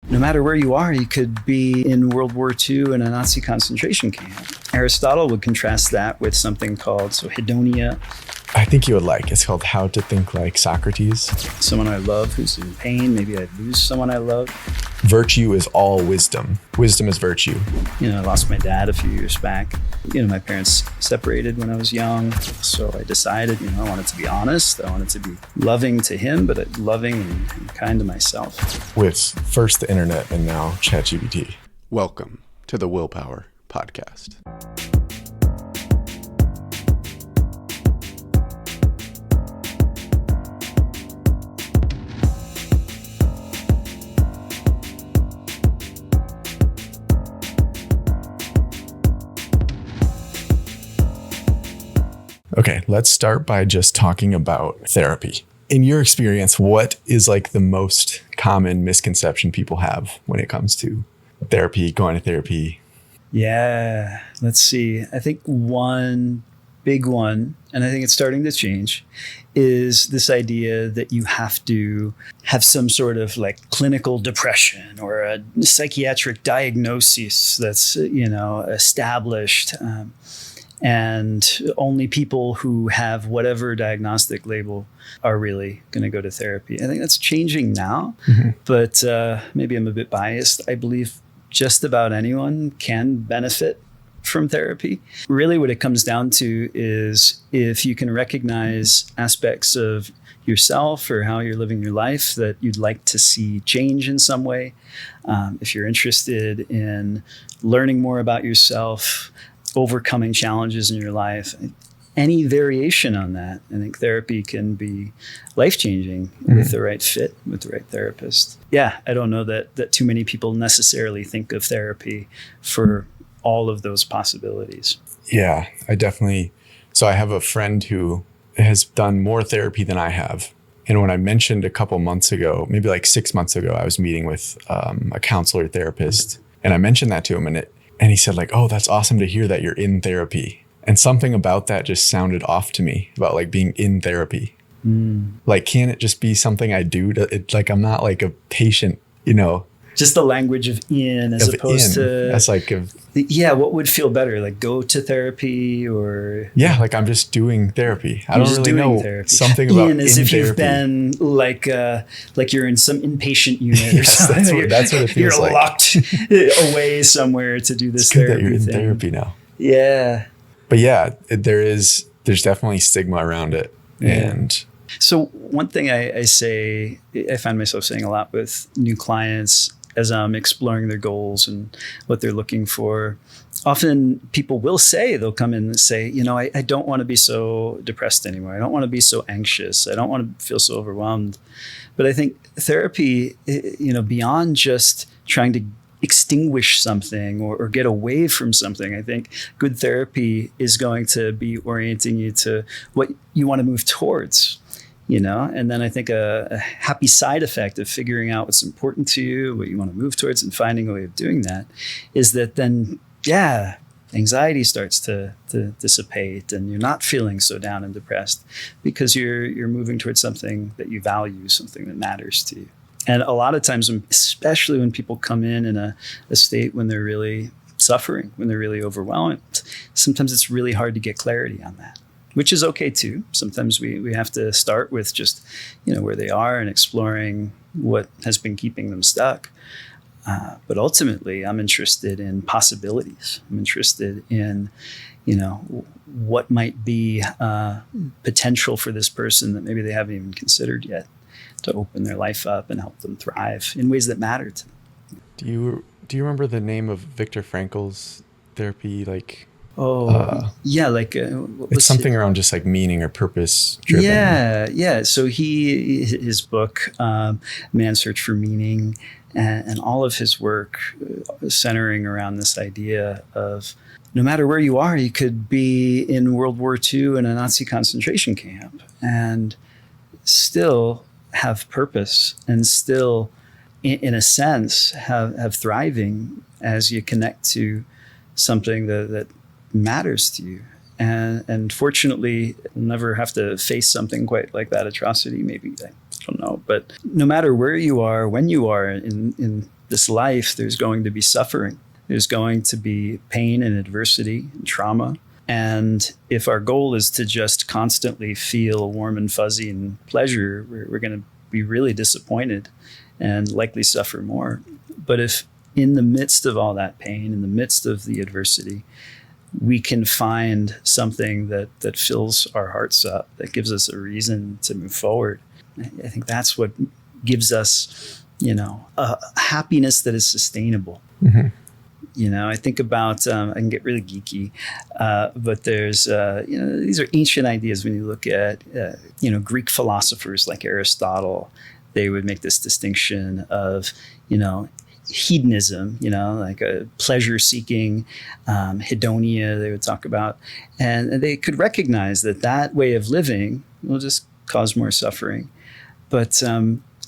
No matter where you are, you could be in World War II in a Nazi concentration camp. Aristotle would contrast that with something called hedonia. I think you would like. It's called How to Think Like Socrates. Someone I love who's in pain. Maybe I'd lose someone I love. Virtue is all wisdom. Wisdom is virtue. I lost my dad a few years back. My parents separated when I was young. So I decided, I wanted to be honest. I wanted to be loving to him, but loving and kind to myself. With first the internet and now ChatGPT. Welcome to the Willpower Podcast. Okay, let's start by just talking about therapy. In your experience, what is like the most common misconception people have when it comes to therapy, going to therapy? Yeah, let's see. I think one big one, and I think it's starting to change, is this idea that you have to have some sort of like clinical depression or a psychiatric diagnosis that's, established. And only people who have whatever diagnostic label are really going to go to therapy. I think that's changing now, but maybe I'm a bit biased. I believe just about anyone can benefit from therapy. Really what it comes down to is if you can recognize aspects of yourself or how you're living your life that you'd like to see change in some way. If you're interested in learning more about yourself, overcoming challenges in your life, any variation on that, I think therapy can be life-changing with the right fit, with the right therapist. Yeah, I don't know that too many people necessarily think of therapy for all of those possibilities. Yeah, so I have a friend who has done more therapy than I have. And when I mentioned a couple months ago, maybe like 6 months ago, I was meeting with a counselor therapist, and I mentioned that to him, and he said like, "Oh, that's awesome to hear that you're in therapy." And something about that just sounded off to me about like being in therapy. Like, can't it just be something I do like, I'm not like a patient, Just the language of in as opposed to... That's like... what would feel better? Like go to therapy or... Yeah, like I'm just doing therapy. I don't really know therapy. Something about in as if you've been like you're in some inpatient unit or something. That's what it feels you're like. You're locked away somewhere to do this it's good therapy that you're in thing. therapy now. Yeah. But yeah, there's definitely stigma around it. Yeah. And... So one thing I find myself saying a lot with new clients as I'm exploring their goals and what they're looking for, often people they'll come in and say, I don't want to be so depressed anymore. I don't want to be so anxious. I don't want to feel so overwhelmed. But I think therapy, beyond just trying to extinguish something or get away from something, I think good therapy is going to be orienting you to what you want to move towards. And then I think a happy side effect of figuring out what's important to you, what you want to move towards, and finding a way of doing that is that then, anxiety starts to dissipate and you're not feeling so down and depressed because you're moving towards something that you value, something that matters to you. And a lot of times, especially when people come in a state when they're really suffering, when they're really overwhelmed, sometimes it's really hard to get clarity on that. Which is okay too. Sometimes we have to start with just, where they are and exploring what has been keeping them stuck. But ultimately, I'm interested in possibilities. I'm interested in, what might be potential for this person that maybe they haven't even considered yet to open their life up and help them thrive in ways that matter to them. Do you remember the name of Viktor Frankl's therapy? Like... it's something around just like meaning or purpose driven. Yeah. So his book, Man's Search for Meaning, and all of his work centering around this idea of no matter where you are, you could be in World War II in a Nazi concentration camp and still have purpose and still, in a sense, have thriving as you connect to something that matters to you. And fortunately, we'll never have to face something quite like that atrocity. Maybe, I don't know. But no matter where you are, when you are in this life, there's going to be suffering. There's going to be pain and adversity and trauma. And if our goal is to just constantly feel warm and fuzzy and pleasure, we're going to be really disappointed and likely suffer more. But if in the midst of all that pain, in the midst of the adversity, we can find something that fills our hearts up, that gives us a reason to move forward, I think that's what gives us, a happiness that is sustainable. Mm-hmm. I think about, I can get really geeky, but there's, these are ancient ideas. When you look at, Greek philosophers like Aristotle, they would make this distinction of, hedonism, like a pleasure seeking, hedonia, they would talk about. And they could recognize that way of living will just cause more suffering. But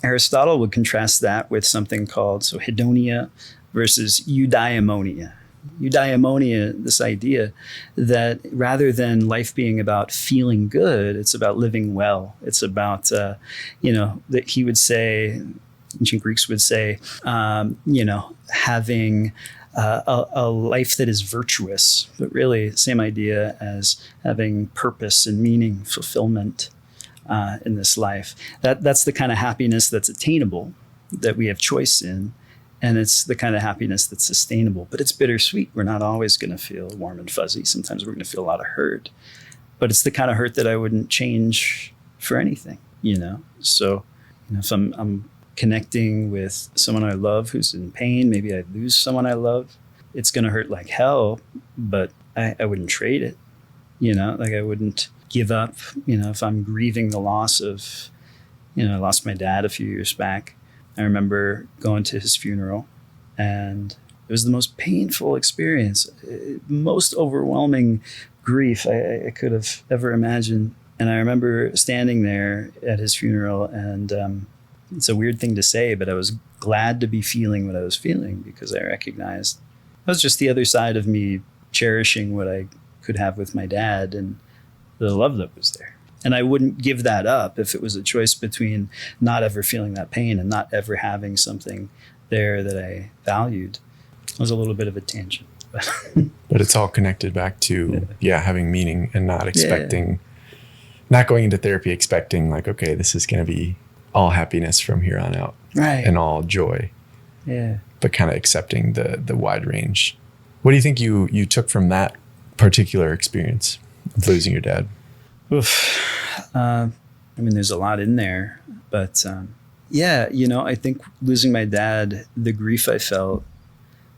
Aristotle would contrast that with something called hedonia versus eudaimonia. Eudaimonia, this idea that rather than life being about feeling good, it's about living well. It's about, that he would say, ancient Greeks would say, having a life that is virtuous, but really same idea as having purpose and meaning, fulfillment in this life. That's the kind of happiness that's attainable, that we have choice in. And it's the kind of happiness that's sustainable, but it's bittersweet. We're not always going to feel warm and fuzzy. Sometimes we're going to feel a lot of hurt, but it's the kind of hurt that I wouldn't change for anything, So, if I'm connecting with someone I love who's in pain, maybe I lose someone I love, it's going to hurt like hell, but I wouldn't trade it, I wouldn't give up, if I'm grieving the loss of, I lost my dad a few years back. I remember going to his funeral, and it was the most painful experience, most overwhelming grief I could have ever imagined. And I remember standing there at his funeral, and it's a weird thing to say, but I was glad to be feeling what I was feeling, because I recognized that was just the other side of me cherishing what I could have with my dad and the love that was there. And I wouldn't give that up if it was a choice between not ever feeling that pain and not ever having something there that I valued. It was a little bit of a tangent. But it's all connected back to, having meaning and not expecting, not going into therapy expecting like, okay, this is going to be all happiness from here on out. Right. And all joy. Yeah. But kind of accepting the wide range. What do you think you took from that particular experience of losing your dad? Oof. There's a lot in there, but I think losing my dad, the grief I felt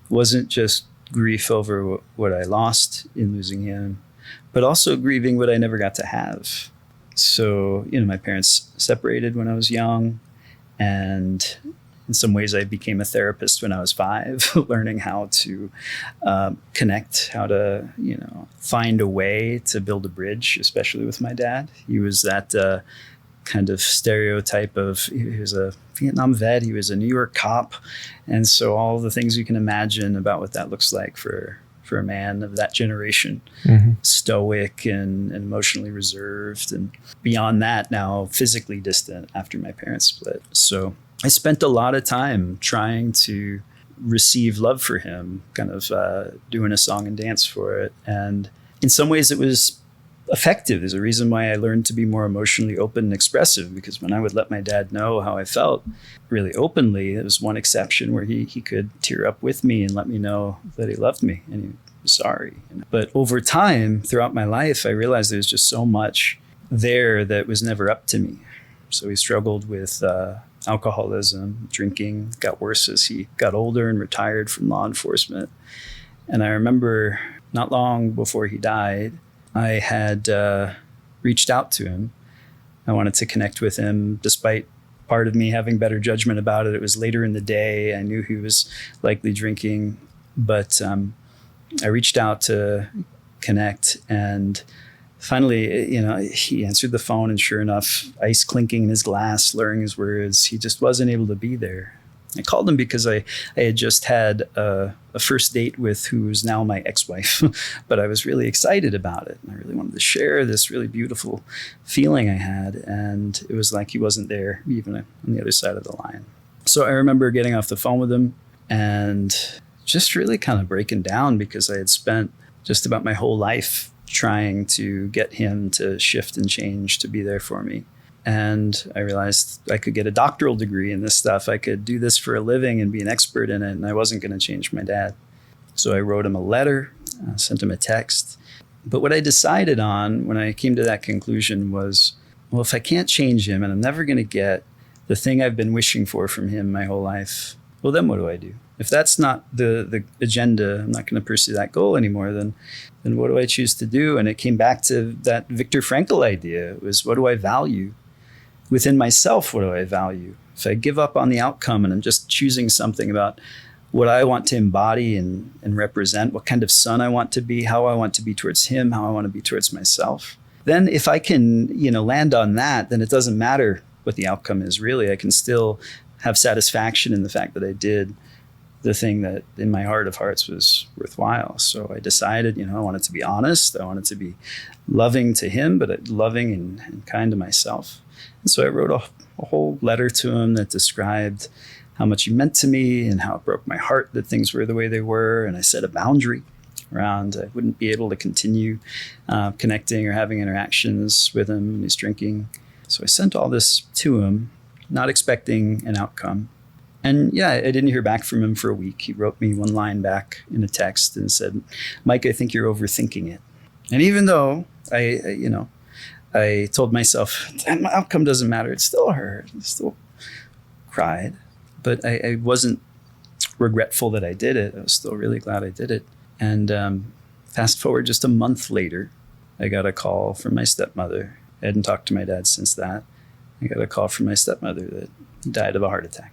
wasn't just grief over what I lost in losing him, but also grieving what I never got to have. So, my parents separated when I was young, and in some ways I became a therapist when I was 5, learning how to connect, how to, find a way to build a bridge, especially with my dad. He was that kind of stereotype of, he was a Vietnam vet, he was a New York cop. And so all the things you can imagine about what that looks like for a man of that generation, stoic and emotionally reserved. And beyond that, now physically distant after my parents split. So I spent a lot of time trying to receive love for him, kind of doing a song and dance for it. And in some ways it was effective. There's a reason why I learned to be more emotionally open and expressive, because when I would let my dad know how I felt really openly, there was one exception where he could tear up with me and let me know that he loved me and he was sorry. But over time, throughout my life, I realized there was just so much there that was never up to me. So he struggled with alcoholism, drinking, got worse as he got older and retired from law enforcement. And I remember not long before he died, I had reached out to him. I wanted to connect with him despite part of me having better judgment about it. It was later in the day. I knew he was likely drinking, but I reached out to connect, and finally, he answered the phone, and sure enough, ice clinking in his glass, slurring his words, he just wasn't able to be there. I called him because I had just had a first date with who's now my ex-wife, but I was really excited about it. I really wanted to share this really beautiful feeling I had, and it was like he wasn't there, even on the other side of the line. So I remember getting off the phone with him, and just really kind of breaking down because I had spent just about my whole life trying to get him to shift and change, to be there for me. And I realized I could get a doctoral degree in this stuff. I could do this for a living and be an expert in it, and I wasn't going to change my dad. So I wrote him a letter, sent him a text. But what I decided on when I came to that conclusion was, well, if I can't change him and I'm never going to get the thing I've been wishing for from him my whole life, well, then what do I do? If that's not the agenda, I'm not going to pursue that goal anymore, then what do I choose to do? And it came back to that Viktor Frankl idea. It was, what do I value? Within myself, what do I value? If I give up on the outcome and I'm just choosing something about what I want to embody and represent, what kind of son I want to be, how I want to be towards him, how I want to be towards myself, then if I can, land on that, then it doesn't matter what the outcome is really. I can still have satisfaction in the fact that I did the thing that in my heart of hearts was worthwhile. So I decided, I wanted to be honest. I wanted to be loving to him, but loving and kind to myself. And so I wrote a whole letter to him that described how much he meant to me and how it broke my heart that things were the way they were. And I set a boundary around I wouldn't be able to continue connecting or having interactions with him when he's drinking. So I sent all this to him, not expecting an outcome. And I didn't hear back from him for a week. He wrote me one line back in a text and said, "Mike, I think you're overthinking it." And even though I told myself that outcome doesn't matter, it still hurt. I still cried. But I wasn't regretful that I did it. I was still really glad I did it. And fast forward just a month later, I got a call from my stepmother. I hadn't talked to my dad since that. I got a call from my stepmother that he died of a heart attack.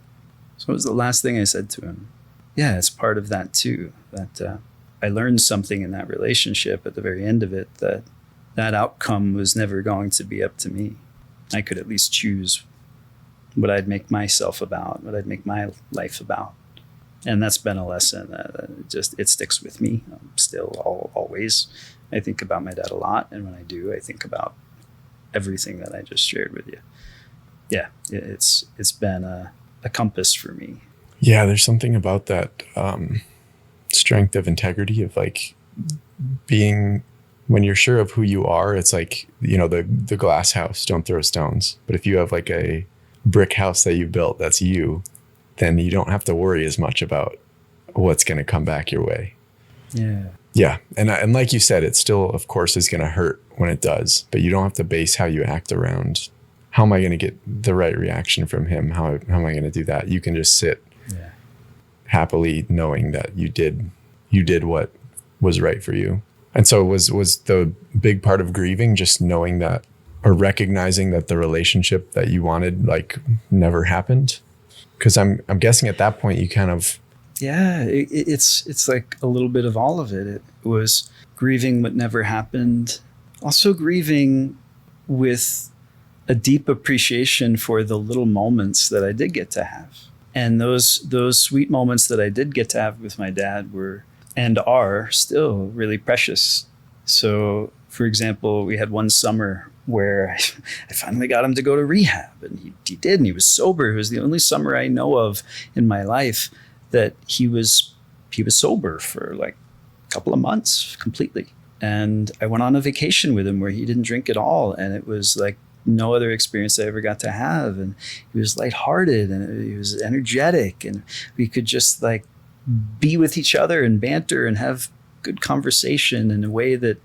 So it was the last thing I said to him. Yeah, it's part of that too, that I learned something in that relationship at the very end of it, that outcome was never going to be up to me. I could at least choose what I'd make myself about, what I'd make my life about. And that's been a lesson that it sticks with me still always. I think about my dad a lot. And when I do, I think about everything that I just shared with you. Yeah, it's been a compass for me. Yeah, there's something about that strength of integrity of like being, when you're sure of who you are, it's like, the glass house, don't throw stones. But if you have like a brick house that you built, that's you, then you don't have to worry as much about what's going to come back your way. Yeah. Yeah. And like you said, it still, of course, is going to hurt when it does, but you don't have to base how you act around, how am I going to get the right reaction from him? How am I going to do that? You can just sit happily knowing that you did what was right for you. And so was the big part of grieving just knowing that, or recognizing that the relationship that you wanted like never happened? Because I'm guessing at that point you kind of... Yeah, it's like a little bit of all of it. It was grieving what never happened. Also grieving with a deep appreciation for the little moments that I did get to have. And those sweet moments that I did get to have with my dad were and are still really precious. So, for example, we had one summer where I finally got him to go to rehab, and he did, and he was sober. It was the only summer I know of in my life that he was sober for like a couple of months completely. And I went on a vacation with him where he didn't drink at all, and it was like no other experience I ever got to have. And he was lighthearted and he was energetic, and we could just like be with each other and banter and have good conversation in a way that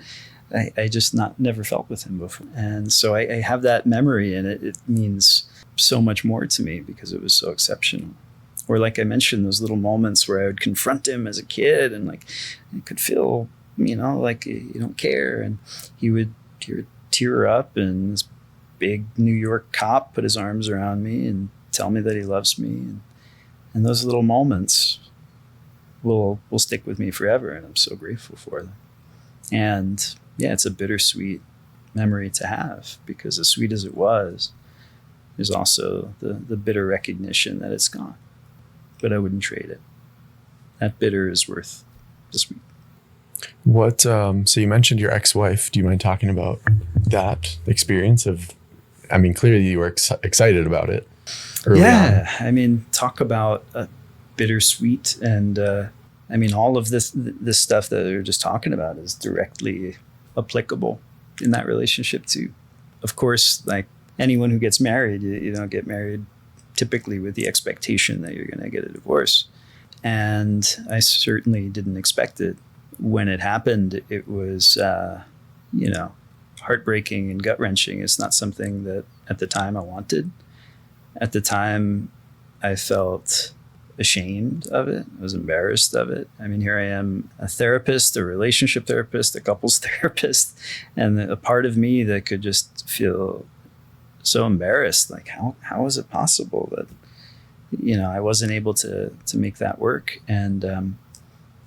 I just never felt with him before. And so I have that memory, and it means so much more to me because it was so exceptional. Or like I mentioned, those little moments where I would confront him as a kid and like I could feel, like you don't care. And he would tear up, and this big New York cop put his arms around me and tell me that he loves me. And those little moments will stick with me forever, and I'm so grateful for them. And yeah, it's a bittersweet memory to have, because as sweet as it was, there's also the bitter recognition that it's gone. But I wouldn't trade it. That bitter is worth the sweet. What, so you mentioned your ex-wife. Do you mind talking about that experience of, clearly you were excited about it early on. Talk about bittersweet. And I mean, all of this stuff that we're just talking about is directly applicable in that relationship too. Of course, like anyone who gets married, you don't get married typically with the expectation that you're going to get a divorce. And I certainly didn't expect it. When it happened, it was, heartbreaking and gut-wrenching. It's not something that at the time I wanted. At the time, I felt ashamed of it. I was embarrassed of it. I mean, here I am, a therapist, a relationship therapist, a couples therapist, and a part of me that could just feel so embarrassed. Like, how is it possible that, I wasn't able to make that work? And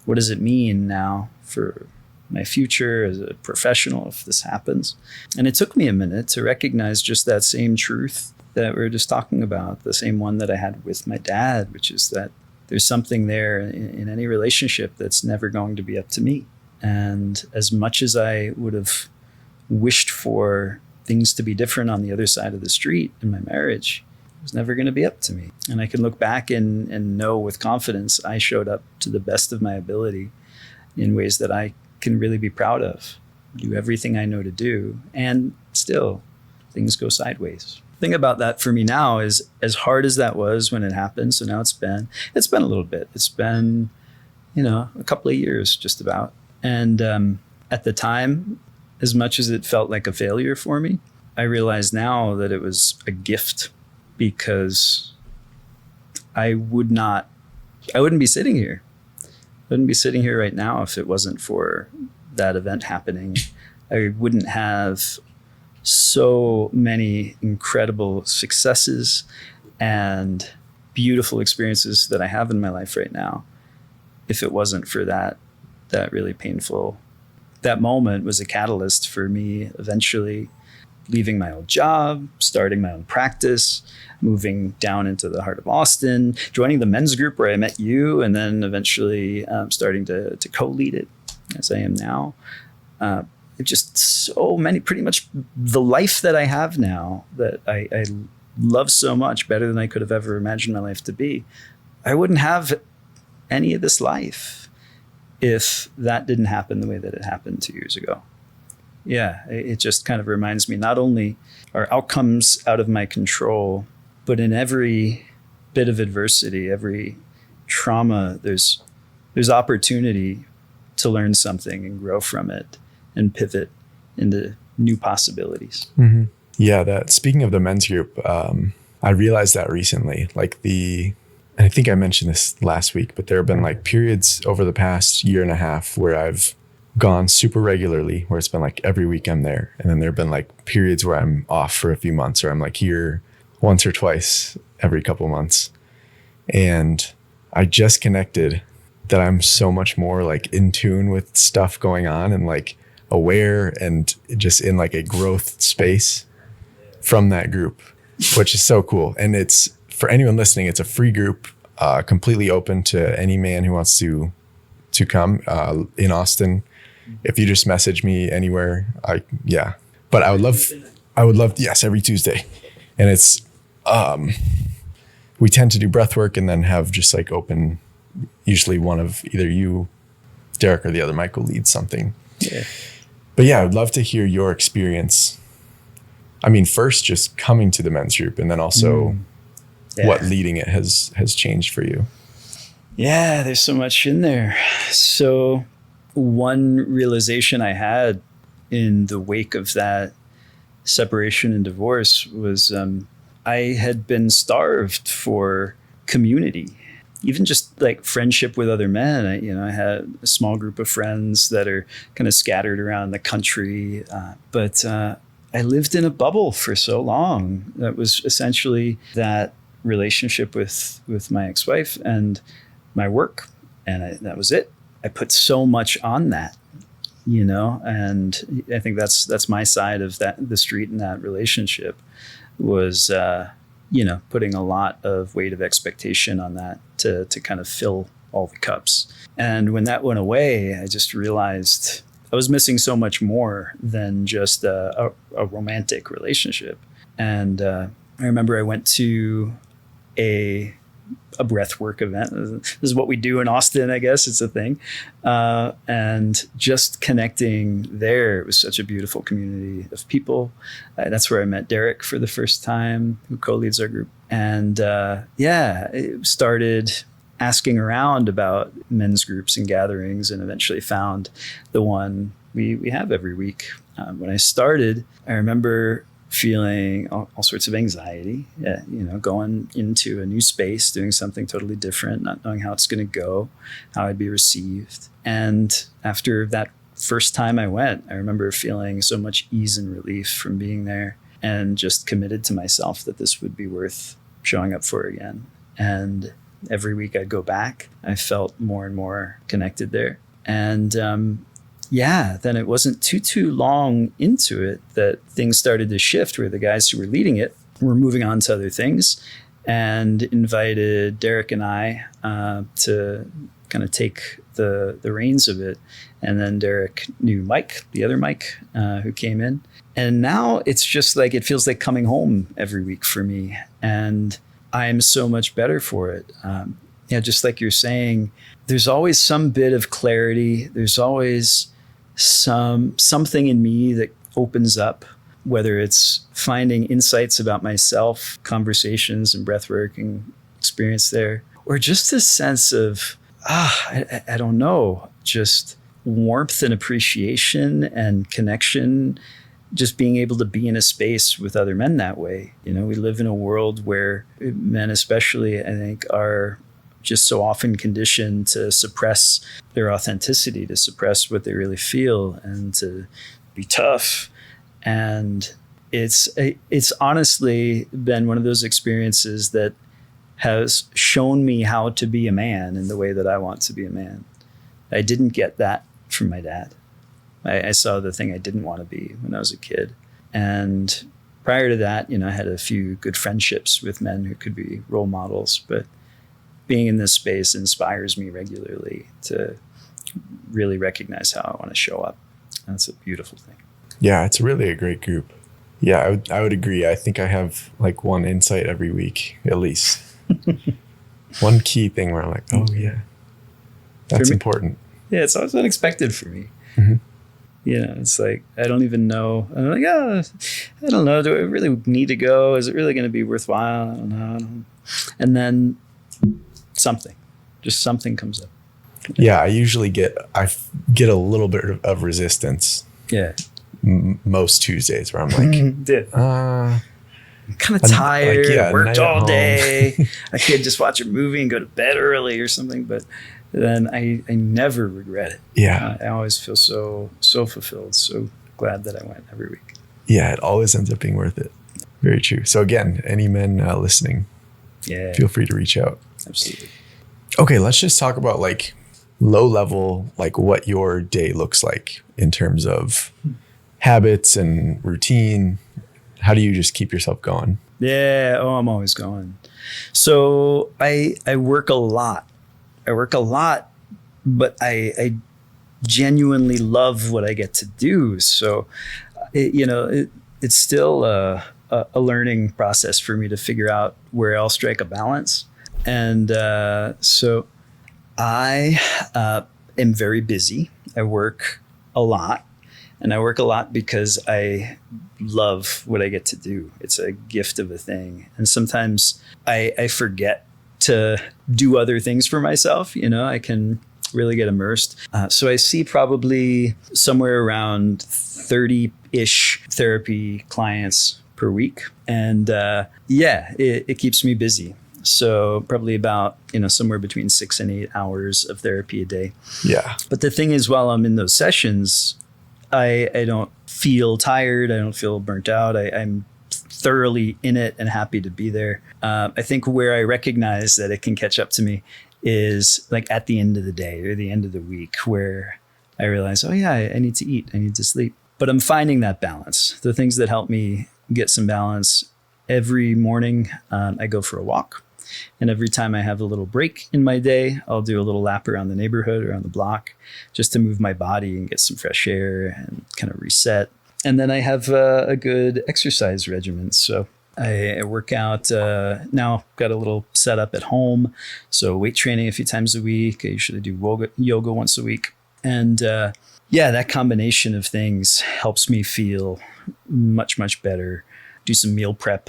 what does it mean now for my future as a professional if this happens? And it took me a minute to recognize just that same truth that we were just talking about, the same one that I had with my dad, which is that there's something there in any relationship that's never going to be up to me. And as much as I would have wished for things to be different on the other side of the street in my marriage, it was never going to be up to me. And I can look back and know with confidence I showed up to the best of my ability in ways that I can really be proud of, do everything I know to do, and still things go sideways. The thing about that for me now is, as hard as that was when it happened, so now it's been a little bit. It's been, a couple of years just about. And at the time, as much as it felt like a failure for me, I realize now that it was a gift, because I wouldn't be sitting here. I wouldn't be sitting here right now if it wasn't for that event happening. I wouldn't have so many incredible successes and beautiful experiences that I have in my life right now if it wasn't for that really painful. That moment was a catalyst for me eventually leaving my old job, starting my own practice, moving down into the heart of Austin, joining the men's group where I met you, and then eventually starting to co-lead it as I am now. Just so many, pretty much the life that I have now that I love so much, better than I could have ever imagined my life to be. I wouldn't have any of this life if that didn't happen the way that it happened 2 years ago. Yeah, it just kind of reminds me, not only are outcomes out of my control, but in every bit of adversity, every trauma, there's opportunity to learn something and grow from it and pivot into new possibilities. Mm-hmm. Yeah, speaking of the men's group, I realized that recently, and I think I mentioned this last week, but there have been like periods over the past year and a half where I've gone super regularly, where it's been like every week I'm there. And then there have been like periods where I'm off for a few months, or I'm like here once or twice every couple of months. And I just connected that I'm so much more like in tune with stuff going on and like aware and just in like a growth space from that group, which is so cool. And it's, for anyone listening, it's a free group, completely open to any man who wants to come in Austin. If you just message me anywhere, but I would love, yes, every Tuesday. And it's, we tend to do breath work and then have just like open, usually one of either you, Derek, or the other Michael leads something. Yeah. But yeah, I would love to hear your experience. I mean, first just coming to the men's group, and then also what leading it has changed for you. Yeah, there's so much in there. So one realization I had in the wake of that separation and divorce was I had been starved for community, even just like friendship with other men. I had a small group of friends that are kind of scattered around the country, but I lived in a bubble for so long. That was essentially that relationship with my ex-wife and my work, and that was it. I put so much on that, and I think that's my side of the street in that relationship was, putting a lot of weight of expectation on that to kind of fill all the cups. And when that went away, I just realized I was missing so much more than just a romantic relationship. And I remember I went to a a breath work event. This is what we do in Austin, I guess. It's a thing. And just connecting there, it was such a beautiful community of people. That's where I met Derek for the first time, who co-leads our group. And it started asking around about men's groups and gatherings, and eventually found the one we have every week. When I started, I remember feeling all sorts of anxiety, going into a new space, doing something totally different, not knowing how it's going to go, how I'd be received. And after that first time I went, I remember feeling so much ease and relief from being there, and just committed to myself that this would be worth showing up for again. And every week I'd go back, I felt more and more connected there. And then it wasn't too long into it that things started to shift, where the guys who were leading it were moving on to other things, and invited Derek and I to kind of take the reins of it. And then Derek knew Mike, the other Mike, who came in. And now it's just like, it feels like coming home every week for me. And I'm so much better for it. Just like you're saying, there's always some bit of clarity. There's always something in me that opens up, whether it's finding insights about myself, conversations and breathwork and experience there, or just a sense of, I don't know, just warmth and appreciation and connection, just being able to be in a space with other men that way. We live in a world where men especially, I think, are just so often conditioned to suppress their authenticity, to suppress what they really feel, and to be tough. And it's honestly been one of those experiences that has shown me how to be a man in the way that I want to be a man. I didn't get that from my dad. I saw the thing I didn't want to be when I was a kid. And prior to that, I had a few good friendships with men who could be role models, but being in this space inspires me regularly to really recognize how I want to show up. And that's a beautiful thing. Yeah, it's really a great group. Yeah, I would agree. I think I have like one insight every week, at least. One key thing where I'm like, oh yeah, that's important. Yeah, it's always unexpected for me. Mm-hmm. It's like, I don't even know. I'm like, I don't know. Do I really need to go? Is it really going to be worthwhile? I don't know. And then something comes up. Yeah, I usually get a little bit of resistance. Yeah. Most Tuesdays where I'm like, I'm kind of tired, worked all day. I could just watch a movie and go to bed early or something, but then I never regret it. Yeah. I always feel so fulfilled, so glad that I went every week. Yeah, it always ends up being worth it. Very true. So again, any men listening, feel free to reach out. Absolutely. Okay, let's just talk about like low level, like what your day looks like in terms of habits and routine. How do you just keep yourself going? Yeah. Oh, I'm always going. So I work a lot. But I genuinely love what I get to do. So, it's still a learning process for me to figure out where I'll strike a balance. And so I am very busy. I work a lot. And I work a lot because I love what I get to do. It's a gift of a thing. And sometimes I forget to do other things for myself. I can really get immersed. So I see probably somewhere around 30-ish therapy clients per week. And it keeps me busy. So probably about, somewhere between 6 and 8 hours of therapy a day. Yeah. But the thing is, while I'm in those sessions, I don't feel tired. I don't feel burnt out. I'm thoroughly in it and happy to be there. I think where I recognize that it can catch up to me is like at the end of the day or the end of the week, where I realize, oh yeah, I need to eat. I need to sleep. But I'm finding that balance. The things that help me get some balance: every morning, I go for a walk. And every time I have a little break in my day, I'll do a little lap around the neighborhood or on the block just to move my body and get some fresh air and kind of reset. And then I have a good exercise regimen. So I work out now, got a little setup at home. So weight training a few times a week. I usually do yoga once a week. And that combination of things helps me feel much, much better. Do some meal prep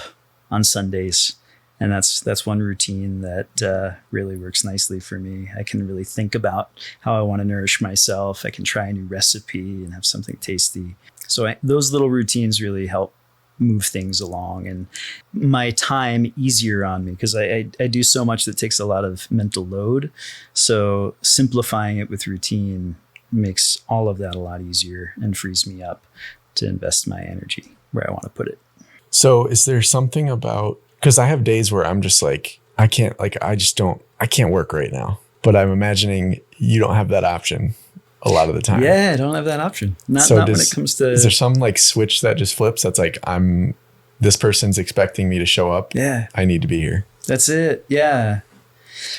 on Sundays. And that's one routine that really works nicely for me. I can really think about how I want to nourish myself. I can try a new recipe and have something tasty. So those little routines really help move things along and my time easier on me, because I do so much that takes a lot of mental load. So simplifying it with routine makes all of that a lot easier and frees me up to invest my energy where I want to put it. So is there something about, because I have days where I'm just like, I can't work right now, but I'm imagining you don't have that option a lot of the time. Yeah, I don't have that option. Not when it comes to... Is there some like switch that just flips that's like, this person's expecting me to show up. Yeah. I need to be here. That's it. Yeah.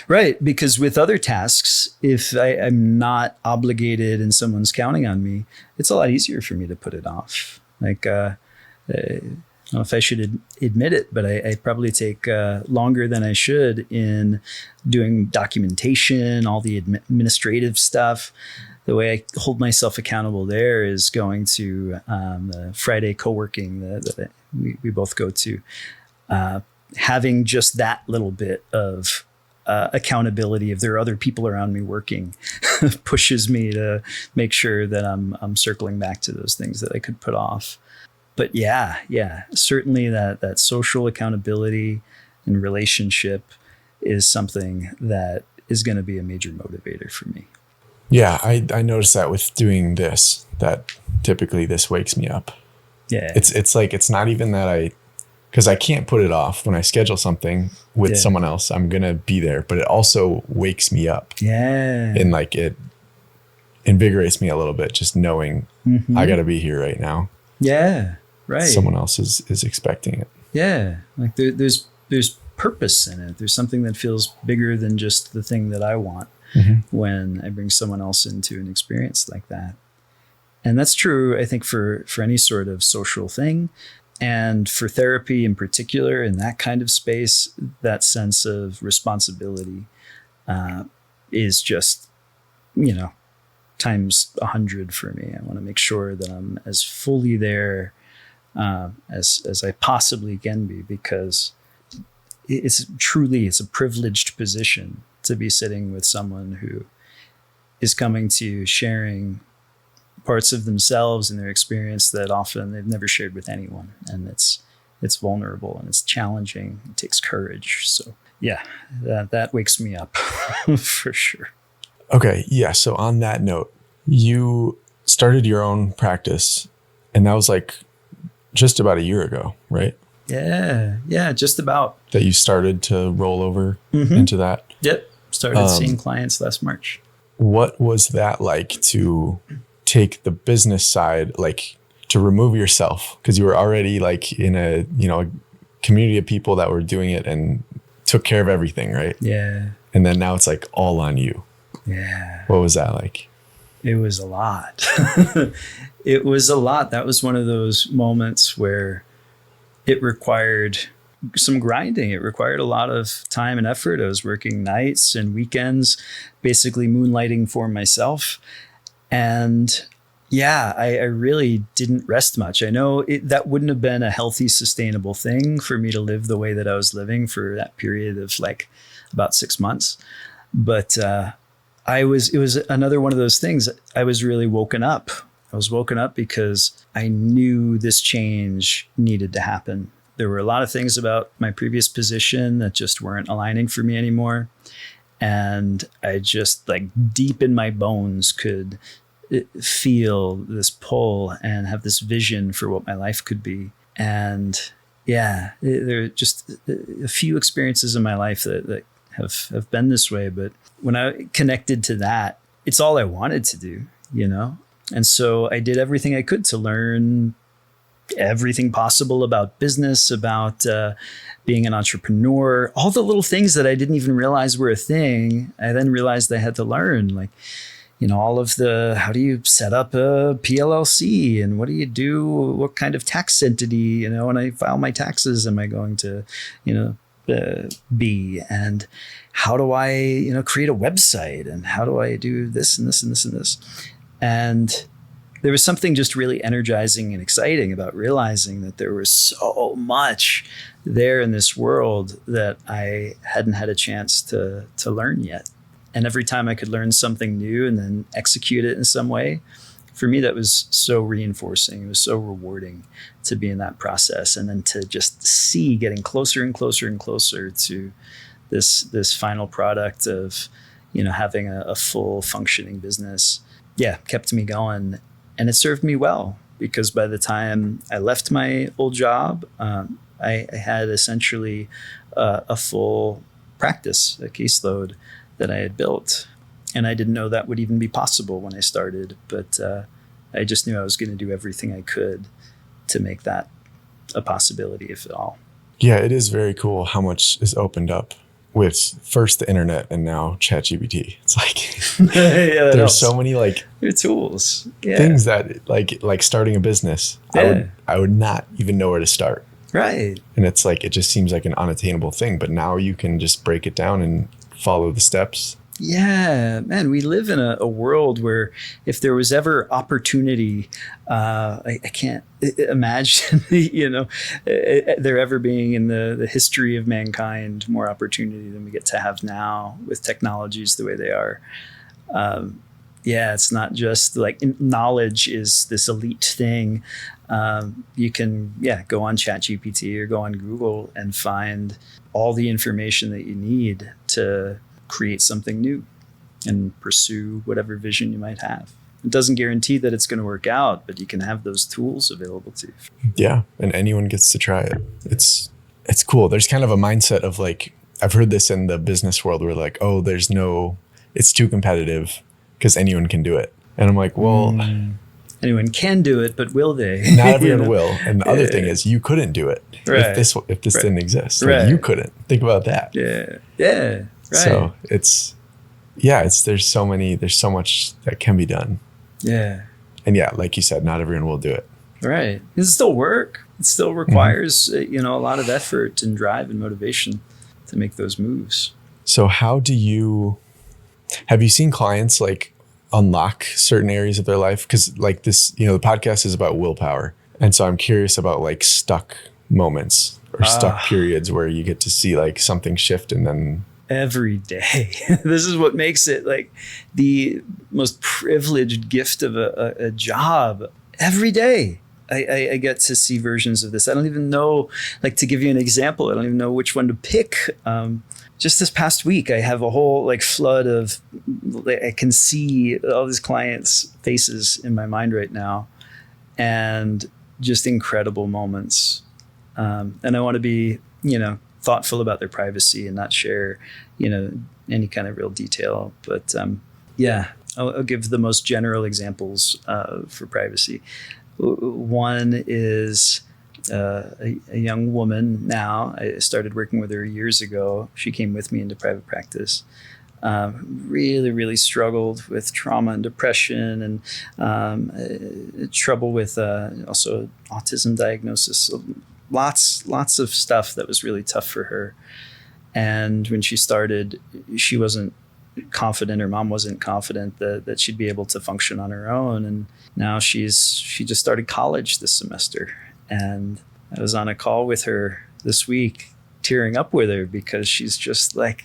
Right. Because with other tasks, if I'm not obligated and someone's counting on me, it's a lot easier for me to put it off. Like, I don't know if I should admit it, but I probably take longer than I should in doing documentation, all the administrative stuff. The way I hold myself accountable there is going to the Friday co-working that we both go to. Having just that little bit of accountability, if there are other people around me working, pushes me to make sure that I'm circling back to those things that I could put off. But yeah, certainly that social accountability and relationship is something that is going to be a major motivator for me. Yeah, I noticed that with doing this, that typically this wakes me up. Yeah. It's like, it's not even that because I can't put it off. When I schedule something with someone else, I'm going to be there, but it also wakes me up. Yeah. And like it invigorates me a little bit, just knowing I got to be here right now. Yeah. Right. Someone else is expecting it. Yeah. Like there's purpose in it. There's something that feels bigger than just the thing that I want when I bring someone else into an experience like that. And that's true, I think, for any sort of social thing. And for therapy in particular, in that kind of space, that sense of responsibility is just, times 100 for me. I want to make sure that I'm as fully there as I possibly can be, because it's a privileged position to be sitting with someone who is coming to you sharing parts of themselves and their experience that often they've never shared with anyone. And it's vulnerable and it's challenging. It takes courage. So yeah, that wakes me up for sure. Okay. Yeah. So on that note, you started your own practice, and that was like just about a year ago, right? Yeah, just about. That you started to roll over into that? Yep. Started seeing clients last March. What was that like to take the business side, like to remove yourself? Because you were already like in a community of people that were doing it and took care of everything, right? Yeah. And then now it's like all on you. Yeah. What was that like? It was a lot. It was a lot. That was one of those moments where it required some grinding. It required a lot of time and effort. I was working nights and weekends, basically moonlighting for myself. And yeah, I really didn't rest much. I know that wouldn't have been a healthy, sustainable thing for me to live the way that I was living for that period of like about 6 months. But it was another one of those things. I was really woken up. I was woken up because I knew this change needed to happen. There were a lot of things about my previous position that just weren't aligning for me anymore. And I just like deep in my bones could feel this pull and have this vision for what my life could be. And yeah, there are just a few experiences in my life that have been this way. But when I connected to that, it's all I wanted to do, And so I did everything I could to learn everything possible about business, about being an entrepreneur, all the little things that I didn't even realize were a thing. I then realized I had to learn, like, all of the, how do you set up a PLLC, and what do you do? What kind of tax entity, when I file my taxes, am I going to, be? And how do I, create a website? And how do I do this and this and this and this? And there was something just really energizing and exciting about realizing that there was so much there in this world that I hadn't had a chance to learn yet. And every time I could learn something new and then execute it in some way, for me, that was so reinforcing. It was so rewarding to be in that process. And then to just see getting closer and closer and closer to this final product of, having a full functioning business. Yeah, kept me going. And it served me well, because by the time I left my old job, I had essentially a full practice, a caseload that I had built. And I didn't know that would even be possible when I started, but I just knew I was going to do everything I could to make that a possibility, if at all. Yeah, it is very cool how much is opened up with first the internet and now ChatGPT. It's like there's so many your tools, things that like starting a business. Yeah. I would not even know where to start. Right. And it's like, it just seems like an unattainable thing, but now you can just break it down and follow the steps. Yeah, man, we live in a world where if there was ever opportunity, I can't imagine, there ever being in the history of mankind more opportunity than we get to have now with technologies the way they are. It's not just like knowledge is this elite thing. You can, go on ChatGPT or go on Google and find all the information that you need to create something new and pursue whatever vision you might have. It doesn't guarantee that it's going to work out, but you can have those tools available to you. Yeah. And anyone gets to try it. It's cool. There's kind of a mindset of like, I've heard this in the business world where like, oh, it's too competitive because anyone can do it. And I'm like, well, anyone can do it, but will they? Not everyone will. And the other thing is you couldn't do it if this didn't exist. Like, you couldn't. Think about that. Yeah. Right. So there's so much that can be done. Yeah. And like you said, not everyone will do it. Right. It still work. It still requires, a lot of effort and drive and motivation to make those moves. So have you seen clients like unlock certain areas of their life? Because like this, the podcast is about willpower. And so I'm curious about like stuck moments or stuck periods where you get to see like something shift and then every day. This is what makes it like the most privileged gift of a job. Every day I get to see versions of this. I don't even know, like, to give you an example, I don't even know which one to pick. Just this past week, I have a whole like flood of, I can see all these clients' faces in my mind right now, and just incredible moments. And I want to be, thoughtful about their privacy and not share, any kind of real detail. But I'll give the most general examples for privacy. One is a young woman now. I started working with her years ago. She came with me into private practice. Really, really struggled with trauma and depression and trouble with also autism diagnosis. So lots of stuff that was really tough for her. And when she started, she wasn't confident, her mom wasn't confident that she'd be able to function on her own. And now she just started college this semester. And I was on a call with her this week, tearing up with her because she's just like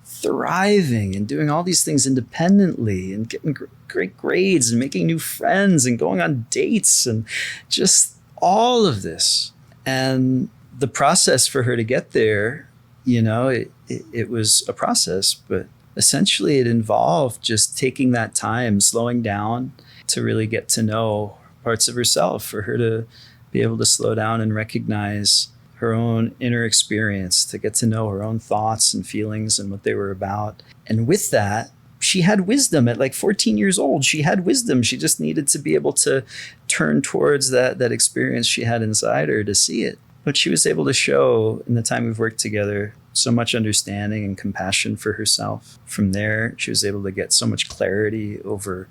thriving and doing all these things independently and getting great grades and making new friends and going on dates and just all of this. And the process for her to get there, it was a process, but essentially it involved just taking that time, slowing down to really get to know parts of herself, for her to be able to slow down and recognize her own inner experience, to get to know her own thoughts and feelings and what they were about. And with that, she had wisdom at like 14 years old. She had wisdom. She just needed to be able to turn towards that experience she had inside her to see it. But she was able to show in the time we've worked together so much understanding and compassion for herself. From there, she was able to get so much clarity over,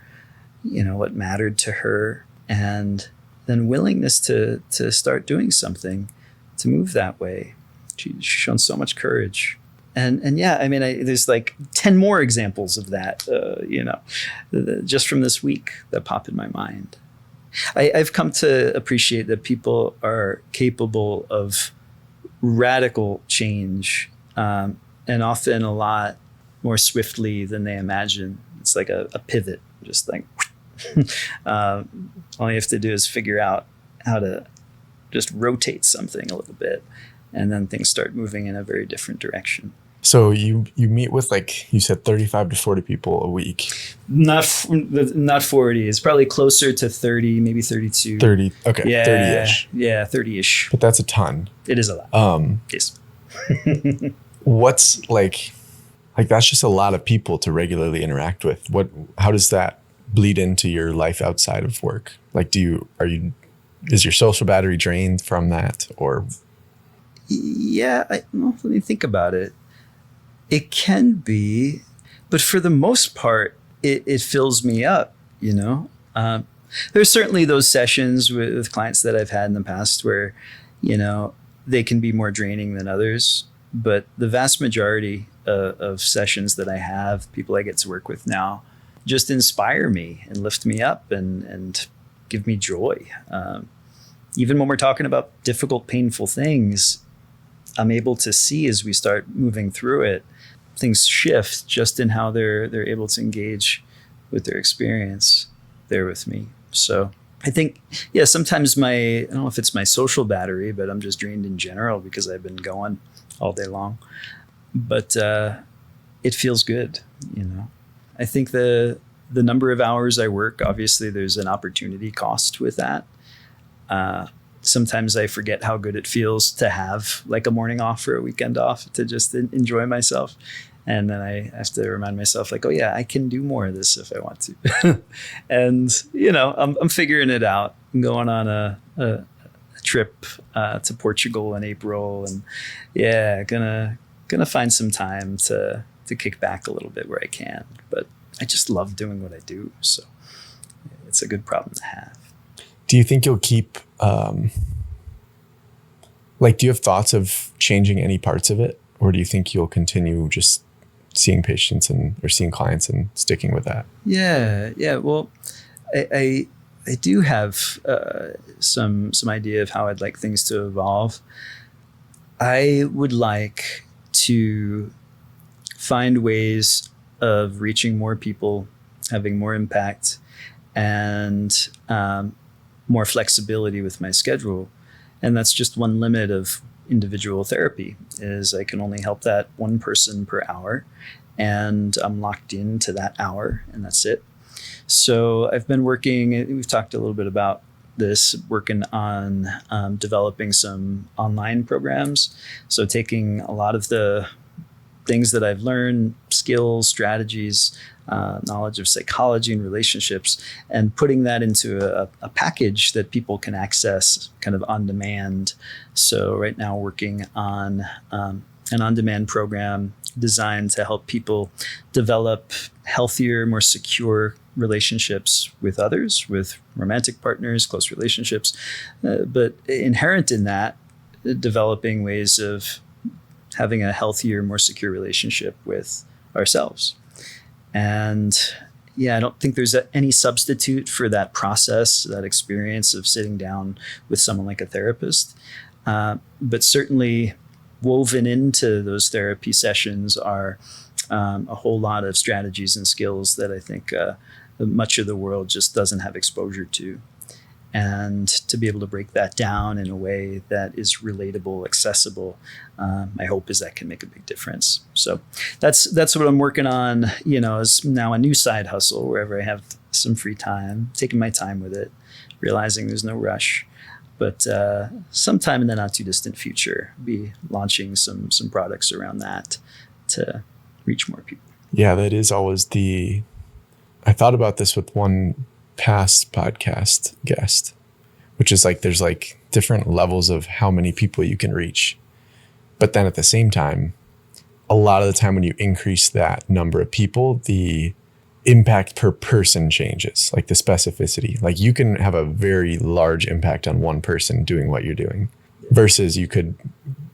what mattered to her, and then willingness to start doing something to move that way. She's shown so much courage. And yeah, I mean, there's like 10 more examples of that, just from this week that pop in my mind. I've come to appreciate that people are capable of radical change, and often a lot more swiftly than they imagine. It's like a pivot, just like all you have to do is figure out how to just rotate something a little bit, and then things start moving in a very different direction. So you meet with, like you said, 35 to 40 people a week. Not 40. It's probably closer to 30, maybe 32. 30. Okay. Yeah. 30-ish. Yeah, 30-ish. But that's a ton. It is a lot. Yes. What's like that's just a lot of people to regularly interact with. How does that bleed into your life outside of work? Like, is your social battery drained from that, or? Yeah. Let me think about it. It can be, but for the most part, it fills me up, There's certainly those sessions with clients that I've had in the past where, they can be more draining than others. But the vast majority of sessions that I have, people I get to work with now, just inspire me and lift me up and give me joy. Even when we're talking about difficult, painful things, I'm able to see as we start moving through it, things shift just in how they're able to engage with their experience there with me. So I think, sometimes I don't know if it's my social battery, but I'm just drained in general because I've been going all day long. But it feels good, I think the number of hours I work, obviously there's an opportunity cost with that. Sometimes I forget how good it feels to have like a morning off or a weekend off to just enjoy myself. And then I have to remind myself like, oh yeah, I can do more of this if I want to. And, I'm figuring it out. I'm going on a trip to Portugal in April, and gonna find some time to kick back a little bit where I can. But I just love doing what I do. So it's a good problem to have. Do you think you'll keep, do you have thoughts of changing any parts of it? Or do you think you'll continue just seeing patients or seeing clients and sticking with that? Yeah. Well, I do have some idea of how I'd like things to evolve. I would like to find ways of reaching more people, having more impact, and more flexibility with my schedule. And that's just one limit of individual therapy, is I can only help that one person per hour, and I'm locked into that hour, and that's it. So I've been working, we've talked a little bit about this, working on developing some online programs. So taking a lot of the things that I've learned, skills, strategies, knowledge of psychology and relationships, and putting that into a package that people can access kind of on demand. So right now working on an on-demand program designed to help people develop healthier, more secure relationships with others, with romantic partners, close relationships. But inherent in that, developing ways of having a healthier, more secure relationship with ourselves. And I don't think there's any substitute for that process, that experience of sitting down with someone like a therapist. But certainly woven into those therapy sessions are a whole lot of strategies and skills that I think much of the world just doesn't have exposure to. And to be able to break that down in a way that is relatable, accessible, my hope is that can make a big difference. So that's what I'm working on, is now a new side hustle wherever I have some free time, taking my time with it, realizing there's no rush. But sometime in the not too distant future, be launching some products around that to reach more people. Yeah, that is always I thought about this with one past podcast guest, which is like there's like different levels of how many people you can reach. But then at the same time, a lot of the time when you increase that number of people, the impact per person changes, like the specificity. Like you can have a very large impact on one person doing what you're doing versus you could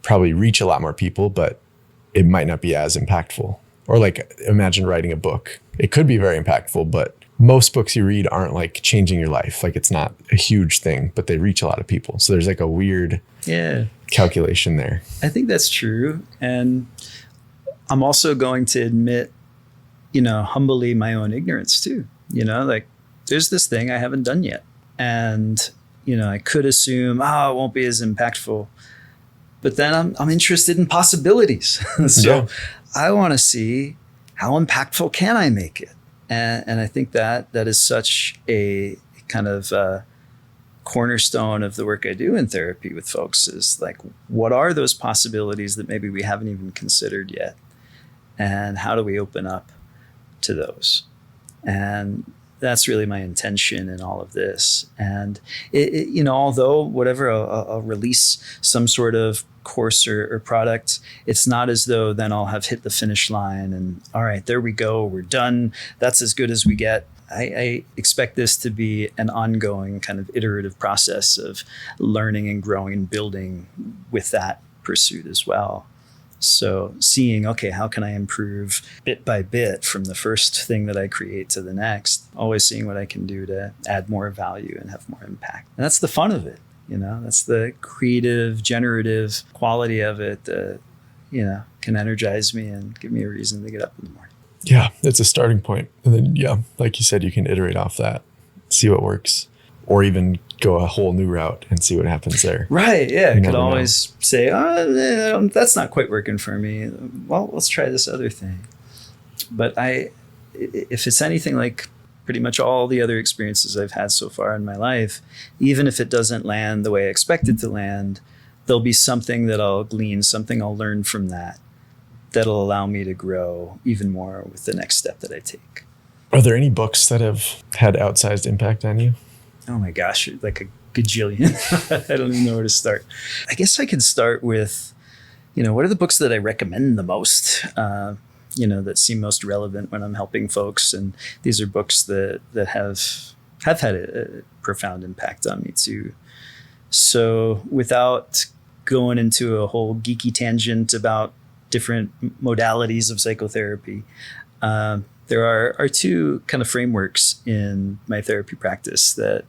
probably reach a lot more people, but it might not be as impactful. Or like imagine writing a book. It could be very impactful, but most books you read aren't like changing your life. Like it's not a huge thing, but they reach a lot of people. So there's like a weird calculation there. I think that's true. And I'm also going to admit, humbly my own ignorance too. Like there's this thing I haven't done yet. And, I could assume, it won't be as impactful. But then I'm interested in possibilities. So I want to see how impactful can I make it? And I think that is such a kind of cornerstone of the work I do in therapy with folks is like, what are those possibilities that maybe we haven't even considered yet? And how do we open up to those? And that's really my intention in all of this. And although whatever I'll release some sort of course or product, it's not as though then I'll have hit the finish line and all right, there we go, we're done. That's as good as we get. I expect this to be an ongoing kind of iterative process of learning and growing and building with that pursuit as well. So seeing, okay, how can I improve bit by bit from the first thing that I create to the next, always seeing what I can do to add more value and have more impact. And that's the fun of it. That's the creative, generative quality of it that, can energize me and give me a reason to get up in the morning. Yeah, it's a starting point. And then, like you said, you can iterate off that, see what works, or even go a whole new route and see what happens there. Right. Yeah. I could always say, that's not quite working for me. Well, let's try this other thing. But if it's anything like pretty much all the other experiences I've had so far in my life, even if it doesn't land the way I expect it to land, there'll be something that I'll glean, something I'll learn from that'll allow me to grow even more with the next step that I take. Are there any books that have had outsized impact on you? Oh my gosh, like a gajillion. I don't even know where to start. I guess I could start with, what are the books that I recommend the most, that seem most relevant when I'm helping folks. And these are books that have had a profound impact on me too. So without going into a whole geeky tangent about different modalities of psychotherapy, there are two kind of frameworks in my therapy practice that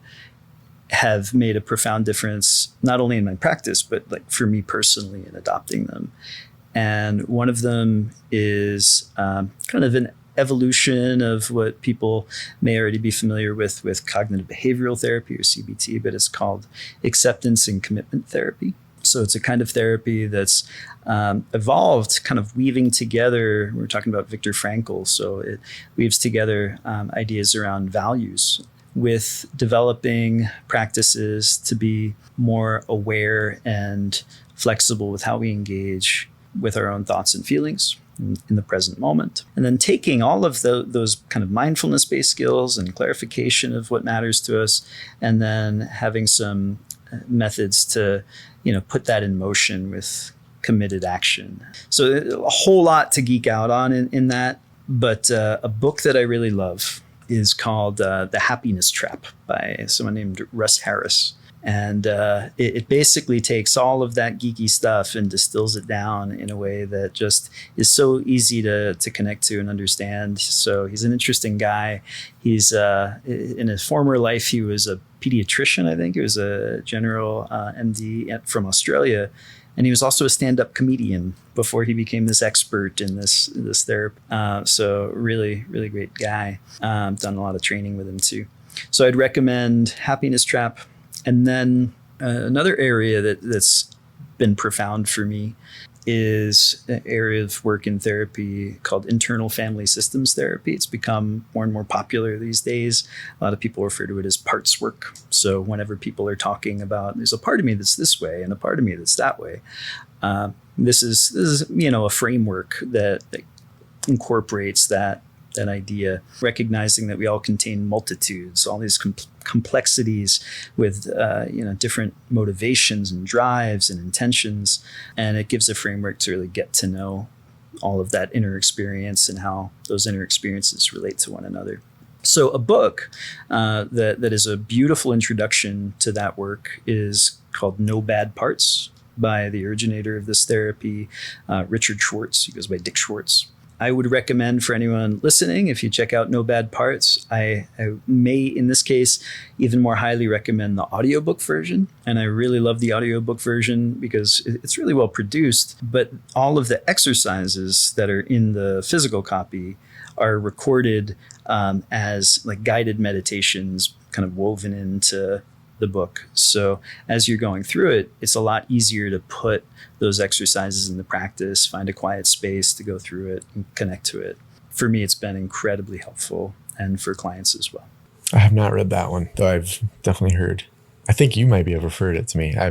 have made a profound difference, not only in my practice, but like for me personally in adopting them. And one of them is kind of an evolution of what people may already be familiar with cognitive behavioral therapy or CBT, but it's called acceptance and commitment therapy. So it's a kind of therapy that's evolved, kind of weaving together. We're talking about Viktor Frankl, so it weaves together ideas around values with developing practices to be more aware and flexible with how we engage with our own thoughts and feelings in the present moment. And then taking all of those kind of mindfulness-based skills and clarification of what matters to us, and then having some methods to put that in motion with committed action. So a whole lot to geek out on in that. But a book that I really love is called The Happiness Trap by someone named Russ Harris. And it basically takes all of that geeky stuff and distills it down in a way that just is so easy to connect to and understand. So he's an interesting guy. He's in his former life, he was a pediatrician, I think. He was a general MD from Australia. And he was also a stand-up comedian before he became this expert in this therapy. So really, really great guy. Done a lot of training with him too. So I'd recommend Happiness Trap. And then another area that's been profound for me is an area of work in therapy called internal family systems therapy. It's become more and more popular these days. A lot of people refer to it as parts work. So whenever people are talking about, there's a part of me that's this way and a part of me that's that way. This is a framework that incorporates that that idea, recognizing that we all contain multitudes, all these complexities with different motivations and drives and intentions. And it gives a framework to really get to know all of that inner experience and how those inner experiences relate to one another. So a book that is a beautiful introduction to that work is called No Bad Parts by the originator of this therapy, Richard Schwartz. He goes by Dick Schwartz. I would recommend for anyone listening, if you check out No Bad Parts, I may, in this case, even more highly recommend the audiobook version. And I really love the audiobook version because it's really well produced, but all of the exercises that are in the physical copy are recorded as like guided meditations kind of woven into the book. So as you're going through it, it's a lot easier to put those exercises into practice, find a quiet space to go through it and connect to it. For me, it's been incredibly helpful, and for clients as well. I have not read that one, though I've definitely heard. I think you might be have referred it to me. I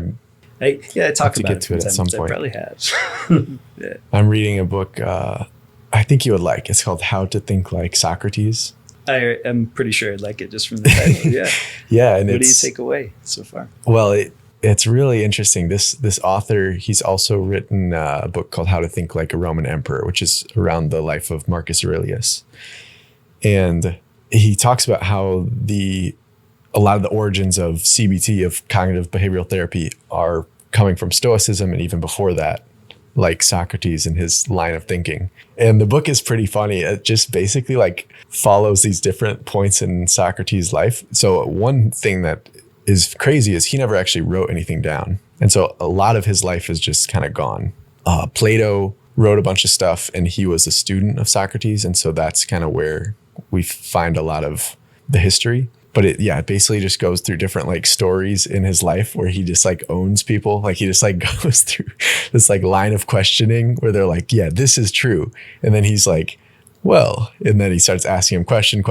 talk about it at some point. I probably have. Yeah. I'm reading a book I think you would like. It's called How to Think Like Socrates. I am pretty sure I'd like it just from the title. Yeah. Yeah. And what do you take away so far? Well, it's really interesting. This author, he's also written a book called How to Think Like a Roman Emperor, which is around the life of Marcus Aurelius. And he talks about how a lot of the origins of CBT, of cognitive behavioral therapy, are coming from Stoicism, and even before that, like Socrates and his line of thinking. And the book is pretty funny. It just basically like follows these different points in Socrates' life. So one thing that is crazy is he never actually wrote anything down. And so a lot of his life is just kind of gone. Plato wrote a bunch of stuff, and he was a student of Socrates. And so that's kind of where we find a lot of the history. But it basically just goes through different like stories in his life where he just like owns people. Like he just like goes through this like line of questioning where they're like, yeah, this is true. And then he's like, well, and then he starts asking him question.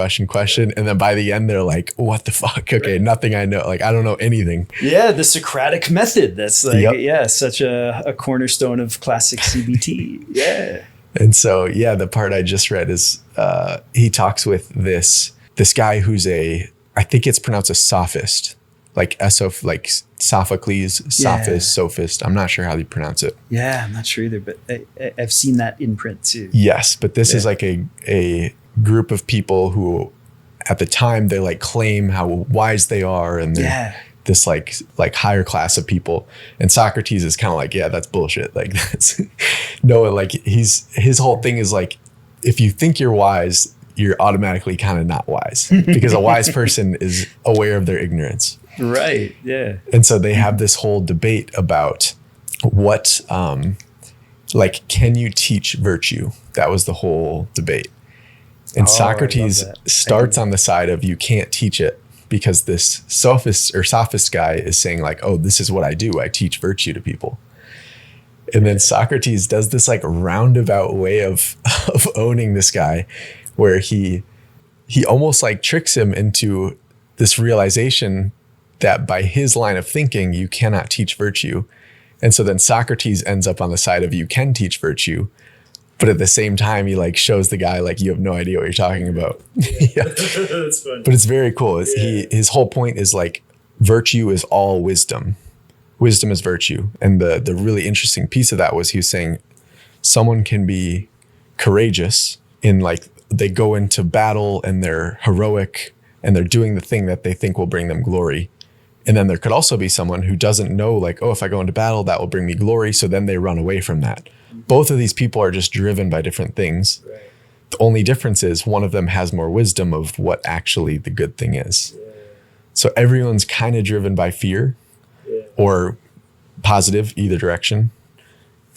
And then by the end, they're like, what the fuck? Okay, nothing I know. Like, I don't know anything. Yeah, the Socratic method. That's like, such a cornerstone of classic CBT. Yeah. And so, the part I just read is he talks with this guy who's I think it's pronounced a sophist, like Sophocles, sophist, sophist. I'm not sure how you pronounce it. Yeah, I'm not sure either, but I've seen that in print too. Yes, but this is like a group of people who, at the time, they like claim how wise they are, and they're this like higher class of people. And Socrates is kind of like, that's bullshit. Like that's like his whole thing is like, if you think you're wise, you're automatically kind of not wise, because a wise person is aware of their ignorance. Right. Yeah. And so they have this whole debate about what, can you teach virtue? That was the whole debate. And Socrates starts on the side of you can't teach it, because this sophist guy is saying like, oh, this is what I do. I teach virtue to people. And then Socrates does this like roundabout way of owning this guy, where he almost like tricks him into this realization that by his line of thinking, you cannot teach virtue. And so then Socrates ends up on the side of you can teach virtue. But at the same time, he like shows the guy like, you have no idea what you're talking about. That's fun. But it's very cool. His whole point is like, virtue is all wisdom. Wisdom is virtue. And the really interesting piece of that was he was saying someone can be courageous in like, they go into battle and they're heroic and they're doing the thing that they think will bring them glory. And then there could also be someone who doesn't know like, oh, if I go into battle, that will bring me glory. So then they run away from that. Both of these people are just driven by different things. Right. The only difference is one of them has more wisdom of what actually the good thing is. Yeah. So everyone's kind of driven by fear or positive, either direction.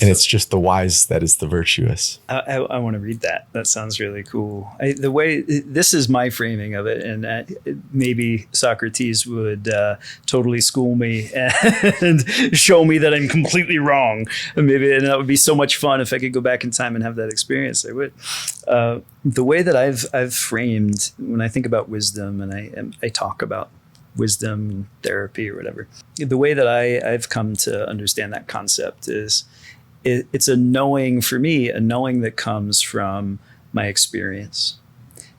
And it's just the wise that is the virtuous. I want to read that. That sounds really cool. The way this is my framing of it, and maybe Socrates would totally school me and show me that I'm completely wrong. And that would be so much fun if I could go back in time and have that experience. I would. The way that I've framed when I think about wisdom, and I talk about wisdom therapy or whatever, the way that I've come to understand that concept is, it's a knowing for me, a knowing that comes from my experience.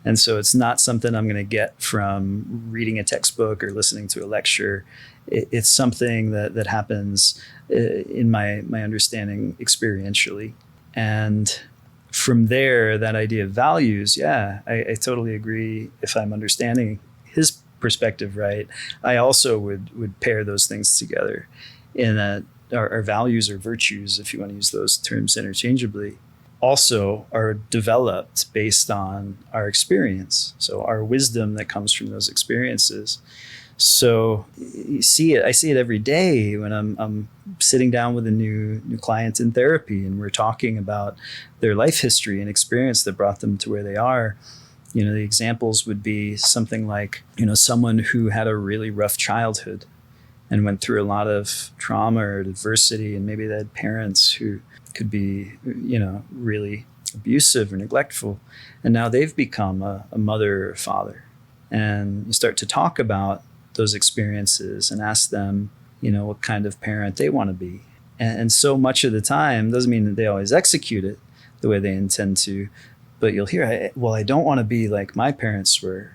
And so it's not something I'm going to get from reading a textbook or listening to a lecture. It's something that happens in my understanding experientially. And from there, that idea of values, I totally agree. If I'm understanding his perspective right, I also would pair those things together in that our values or virtues, if you want to use those terms interchangeably, also are developed based on our experience. So our wisdom that comes from those experiences. So you see it. I see it every day when I'm sitting down with a new client in therapy, and we're talking about their life history and experience that brought them to where they are. You know, the examples would be something like, you know, someone who had a really rough childhood and went through a lot of trauma or adversity, and maybe they had parents who could be, you know, really abusive or neglectful, and now they've become a mother or father. And you start to talk about those experiences and ask them, you know, what kind of parent they want to be. And so much of the time, doesn't mean that they always execute it the way they intend to, but you'll hear, well, I don't want to be like my parents were.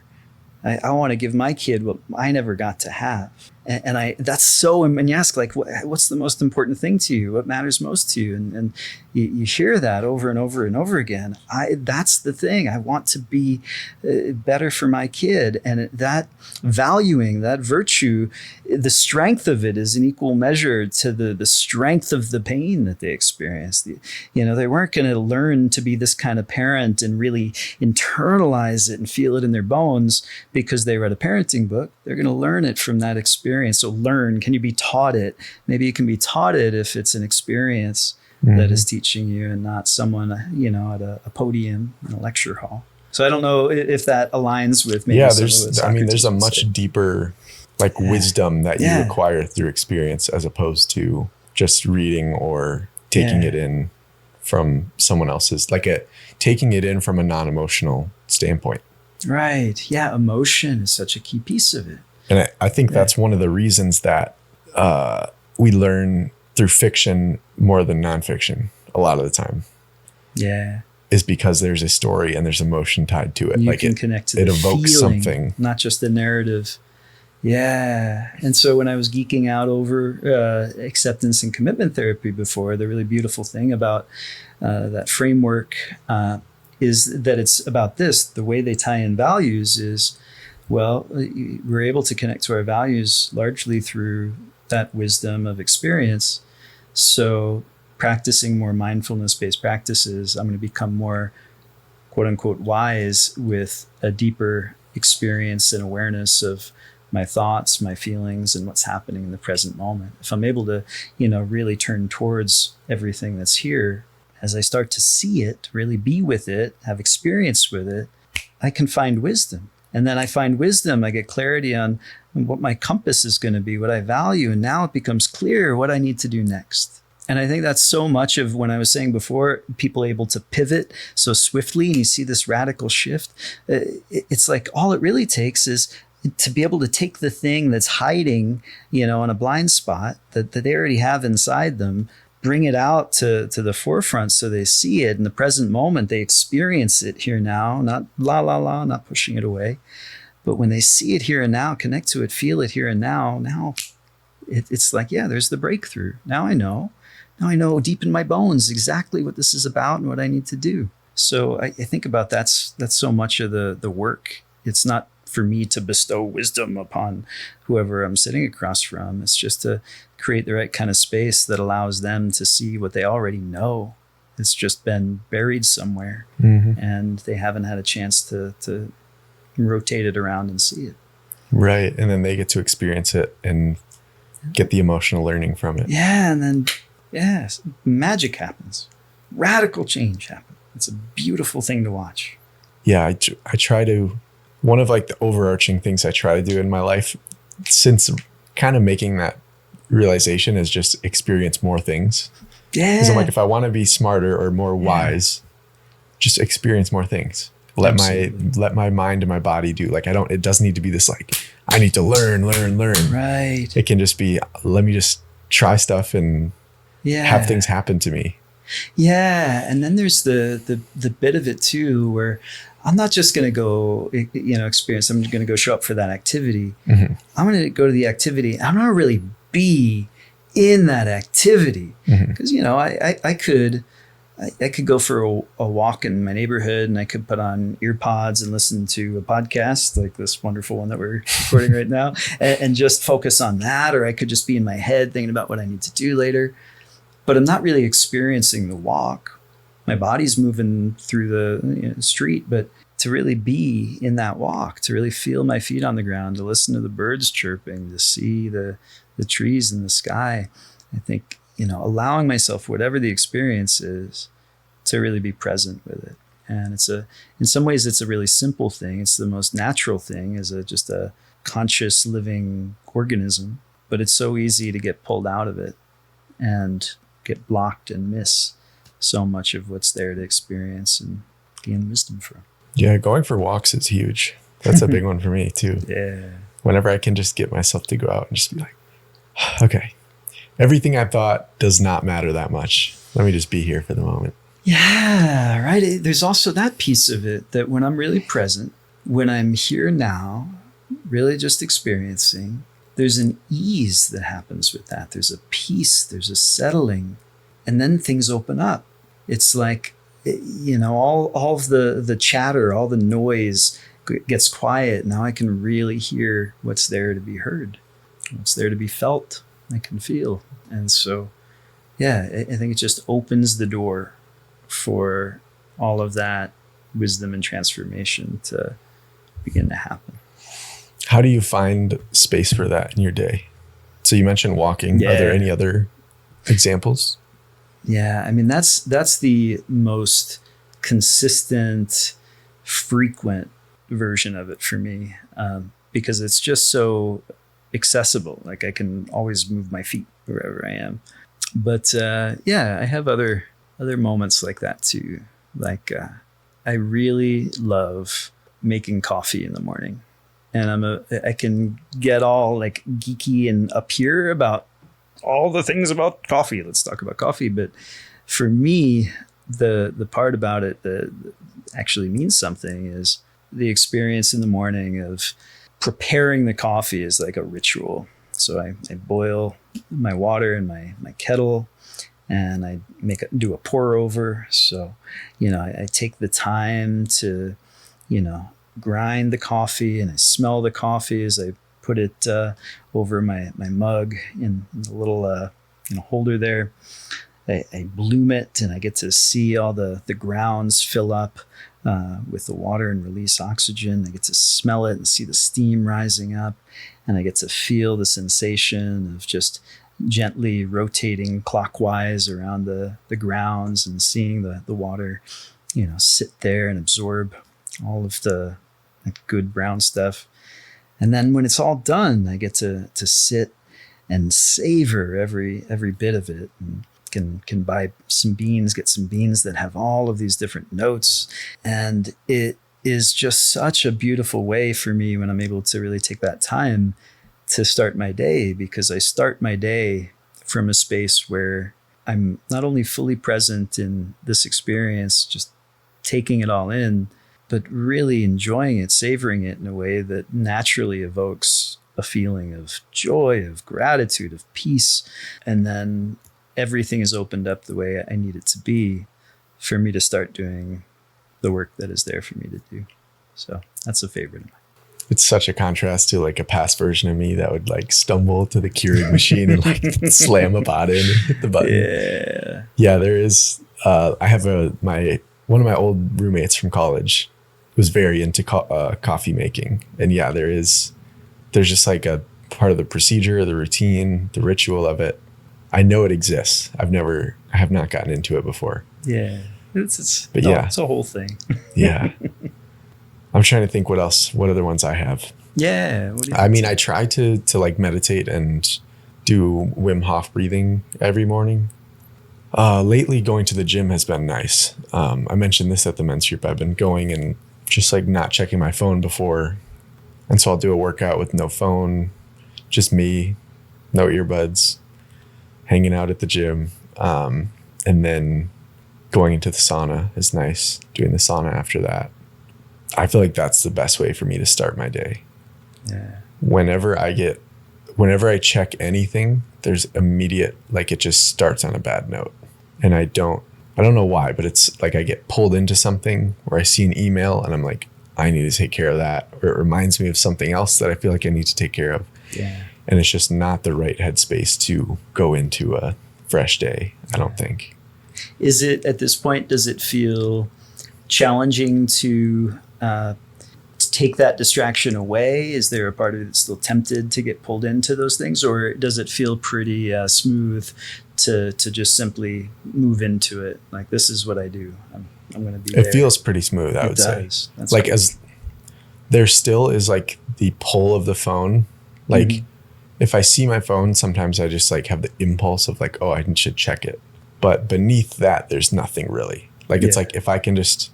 I want to give my kid what I never got to have. And that's so, and you ask, like, what's the most important thing to you? What matters most to you? And you hear that over and over and over again. That's the thing. I want to be better for my kid. And that valuing, that virtue, the strength of it is an equal measure to the strength of the pain that they experienced. You know, they weren't going to learn to be this kind of parent and really internalize it and feel it in their bones because they read a parenting book. They're going to learn it from that experience. So learn, can you be taught it? Maybe you can be taught it if it's an experience that is teaching you and not someone, you know, at a podium in a lecture hall. So I don't know if that aligns with maybe. Yeah, there's a much deeper wisdom that you acquire through experience as opposed to just reading or taking it in from someone else's, taking it in from a non-emotional standpoint. Right. Yeah. Emotion is such a key piece of it. And I think that's one of the reasons that we learn through fiction more than nonfiction a lot of the time. Yeah. Is because there's a story and there's emotion tied to it. You can connect to the evokes feeling, something, not just the narrative. Yeah. And so when I was geeking out over acceptance and commitment therapy before, the really beautiful thing about that framework is that it's about this. The way they tie in values is, well, we're able to connect to our values largely through that wisdom of experience. So practicing more mindfulness-based practices, I'm going to become more, quote unquote, wise with a deeper experience and awareness of my thoughts, my feelings, and what's happening in the present moment. If I'm able to, really turn towards everything that's here, as I start to see it, really be with it, have experience with it, I can find wisdom. And then I find wisdom, I get clarity on what my compass is going to be, what I value. And now it becomes clear what I need to do next. And I think that's so much of when I was saying before, people able to pivot so swiftly and you see this radical shift. It's like all it really takes is to be able to take the thing that's hiding, in a blind spot that they already have inside them, bring it out to the forefront so they see it in the present moment. They experience it here now, not not pushing it away. But when they see it here and now, connect to it, feel it here and now it's like, there's the breakthrough. Now I know deep in my bones exactly what this is about and what I need to do. So I think about that's so much of the work. It's not for me to bestow wisdom upon whoever I'm sitting across from. It's just to create the right kind of space that allows them to see what they already know. It's just been buried somewhere and they haven't had a chance to rotate it around and see it. Right. And then they get to experience it and get the emotional learning from it. Yeah. And then, magic happens. Radical change happens. It's a beautiful thing to watch. Yeah. I try to, one of the overarching things I try to do in my life since kind of making that realization is just experience more things. Yeah. Because I'm like, if I want to be smarter or more wise, just experience more things. Let my mind and my body do. It doesn't need to be this I need to learn. Right. It can just be, let me just try stuff and have things happen to me. Yeah. And then there's the bit of it too, where I'm not just going to go, experience. I'm going to go show up for that activity. Mm-hmm. I'm going to go to the activity. I'm not really be in that activity because, I could go for a walk in my neighborhood and I could put on ear pods and listen to a podcast like this wonderful one that we're recording right now and just focus on that. Or I could just be in my head thinking about what I need to do later. But I'm not really experiencing the walk. My body's moving through the street, but to really be in that walk, to really feel my feet on the ground, to listen to the birds chirping, to see the trees in the sky, I think, allowing myself, whatever the experience is, to really be present with it. And in some ways, it's a really simple thing. It's the most natural thing as just a conscious living organism, but it's so easy to get pulled out of it and get blocked and miss so much of what's there to experience and gain wisdom from. Yeah, going for walks is huge. That's a big one for me too. Yeah. Whenever I can just get myself to go out and just be like, okay, everything I thought does not matter that much. Let me just be here for the moment. Yeah, right. There's also that piece of it that when I'm really present, when I'm here now, really just experiencing, there's an ease that happens with that. There's a peace, there's a settling, and then things open up. It's like, all of the chatter, all the noise gets quiet. Now I can really hear what's there to be heard, what's there to be felt, I can feel. And so, yeah, I think it just opens the door for all of that wisdom and transformation to begin to happen. How do you find space for that in your day? So you mentioned walking. Yeah. Are there any other examples? Yeah, I mean, that's the most consistent, frequent version of it for me, because it's just so accessible. Like I can always move my feet wherever I am. But I have other moments like that too. Like I really love making coffee in the morning, and I can get all like geeky and up here about all the things about coffee. Let's talk about coffee. But for me, the part about it that actually means something is the experience in the morning of preparing the coffee is like a ritual. So I boil my water in my kettle and I do a pour over. So, I take the time to, grind the coffee and I smell the coffee as I put it over my mug in the little holder there. I bloom it and I get to see all the grounds fill up with the water and release oxygen. I get to smell it and see the steam rising up, and I get to feel the sensation of just gently rotating clockwise around the grounds and seeing the water, sit there and absorb all of the good brown stuff. And then when it's all done, I get to sit and savor every bit of it, and can buy some beans, get some beans that have all of these different notes. And it is just such a beautiful way for me when I'm able to really take that time to start my day, because I start my day from a space where I'm not only fully present in this experience, just taking it all in, but really enjoying it, savoring it in a way that naturally evokes a feeling of joy, of gratitude, of peace. And then everything is opened up the way I need it to be for me to start doing the work that is there for me to do. So that's a favorite of mine. It's such a contrast to like a past version of me that would like stumble to the Keurig machine and like slam a pot in and hit the button. Yeah, there is. I have one of my old roommates from college was very into coffee making. And yeah, there's just like a part of the procedure, the routine, the ritual of it. I know it exists. I have not gotten into it before. Yeah. It's a whole thing. Yeah. I'm trying to think what other ones I have. Yeah. I try to like meditate and do Wim Hof breathing every morning. Lately going to the gym has been nice. I mentioned this at the men's group. I've been going and just like not checking my phone before. And so I'll do a workout with no phone, just me, no earbuds, hanging out at the gym. And then going into the sauna is nice, doing the sauna after that. I feel like that's the best way for me to start my day. Yeah. Whenever I check anything, there's immediate, like it just starts on a bad note. And I don't know why, but it's like I get pulled into something where I see an email and I'm like, I need to take care of that. Or it reminds me of something else that I feel like I need to take care of. Yeah. And it's just not the right headspace to go into a fresh day, I don't think. Is it, at this point, does it feel challenging to take that distraction away? Is there a part of it that's still tempted to get pulled into those things? Or does it feel pretty smooth to just simply move into it? Like, this is what I do. I'm going to be there. It feels pretty smooth, I would say. That's like, cool. as there still is like the pull of the phone. Like, if I see my phone, sometimes I just like have the impulse of like, oh, I should check it. But beneath that, there's nothing really. Like, it's like if I can just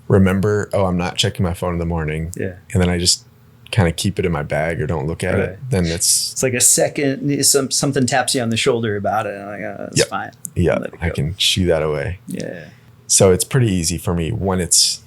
remember, oh, I'm not checking my phone in the morning. Yeah. And then I just kind of keep it in my bag or don't look at it, then it's like a second, something taps you on the shoulder about it. And I'm like, that's fine. Yeah. I can shoo that away. Yeah. So it's pretty easy for me when it's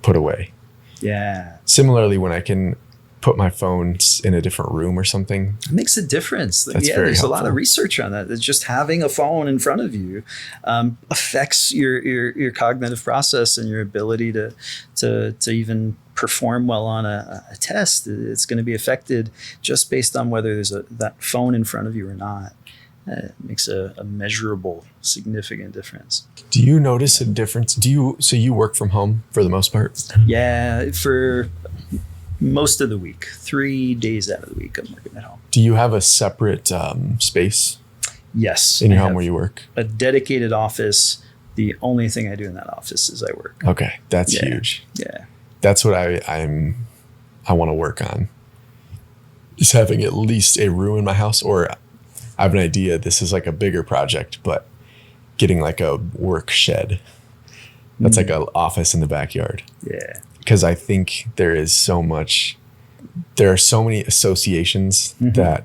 put away. Yeah. Similarly, when I can put my phone in a different room or something. It makes a difference. That's very there's helpful. A lot of research on that. It's just having a phone in front of you affects your cognitive process and your ability to even perform well on a test. It's going to be affected just based on whether there's that phone in front of you or not. It makes a measurable, significant difference. Do you notice a difference? So you work from home for the most part? Yeah, for most of the week, 3 days out of the week, I'm working at home. Do you have a separate space? Yes. In your home where you work? A dedicated office. The only thing I do in that office is I work. Okay. That's huge. Yeah. That's what I want to work on. Is having at least a room in my house, or I have an idea. This is like a bigger project, but getting like a work shed. That's like an office in the backyard. Yeah. Because I think there are so many associations that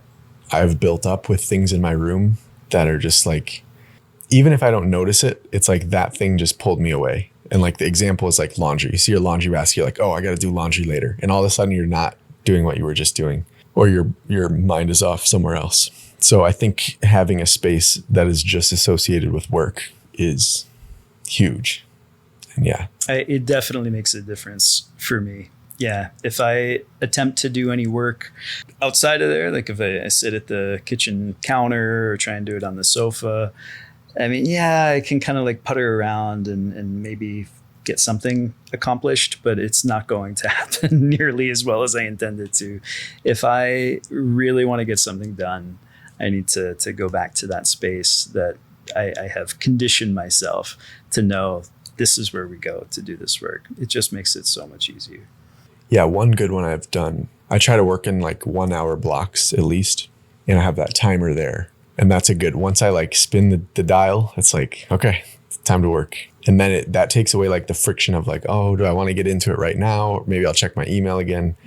I've built up with things in my room that are just like, even if I don't notice it, it's like that thing just pulled me away. And like the example is like laundry. You see your laundry basket, you're like, oh, I got to do laundry later. And all of a sudden you're not doing what you were just doing, or your mind is off somewhere else. So I think having a space that is just associated with work is huge. And it definitely makes a difference for me. Yeah. If I attempt to do any work outside of there, like if I sit at the kitchen counter or try and do it on the sofa, I mean, I can kind of like putter around and maybe get something accomplished, but it's not going to happen nearly as well as I intended to. If I really want to get something done, I need to go back to that space that I have conditioned myself to know this is where we go to do this work. It just makes it so much easier. Yeah, one good one I've done, I try to work in like 1 hour blocks at least, and I have that timer there. And that's a good, once I like spin the dial, it's like, okay, it's time to work. And then that takes away like the friction of like, oh, do I want to get into it right now? Or maybe I'll check my email again,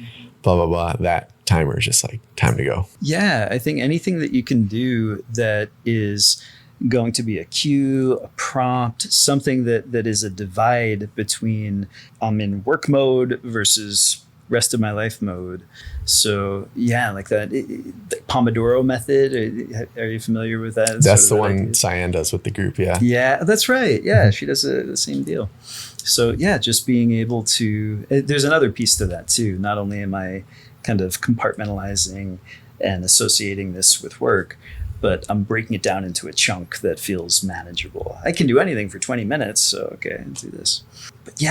blah, blah, blah. That timer is just like time to go. Yeah, I think anything that you can do that is going to be a cue, a prompt, something that is a divide between I'm in work mode versus rest of my life mode. So like that, the Pomodoro method. Are you familiar with that? That's the one Cyan does with the group. Yeah. Yeah, that's right. Yeah, she does the same deal. So just being able to, there's another piece to that too. Not only am I kind of compartmentalizing and associating this with work, but I'm breaking it down into a chunk that feels manageable. I can do anything for 20 minutes, so okay, I'll do this. But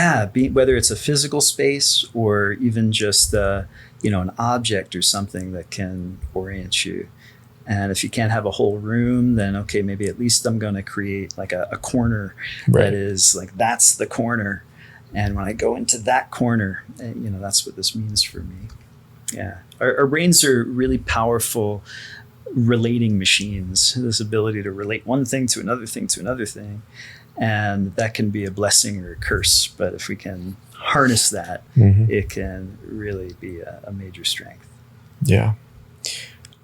whether it's a physical space or even just an object or something that can orient you. And if you can't have a whole room, then okay, maybe at least I'm going to create like a corner that is like, that's the corner. And when I go into that corner, that's what this means for me. Yeah, our brains are really powerful relating machines, this ability to relate one thing to another thing to another thing. And that can be a blessing or a curse. But if we can harness that, it can really be a major strength. Yeah.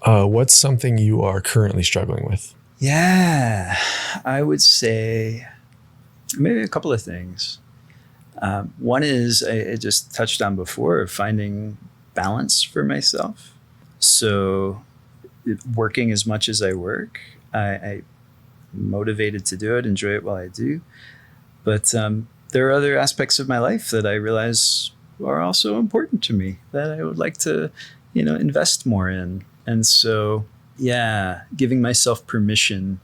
What's something you are currently struggling with? Yeah, I would say maybe a couple of things. One is I just touched on before, finding balance for myself. So working as much as I work, I'm motivated to do it, enjoy it while I do. But there are other aspects of my life that I realize are also important to me that I would like to, invest more in. And so, giving myself permission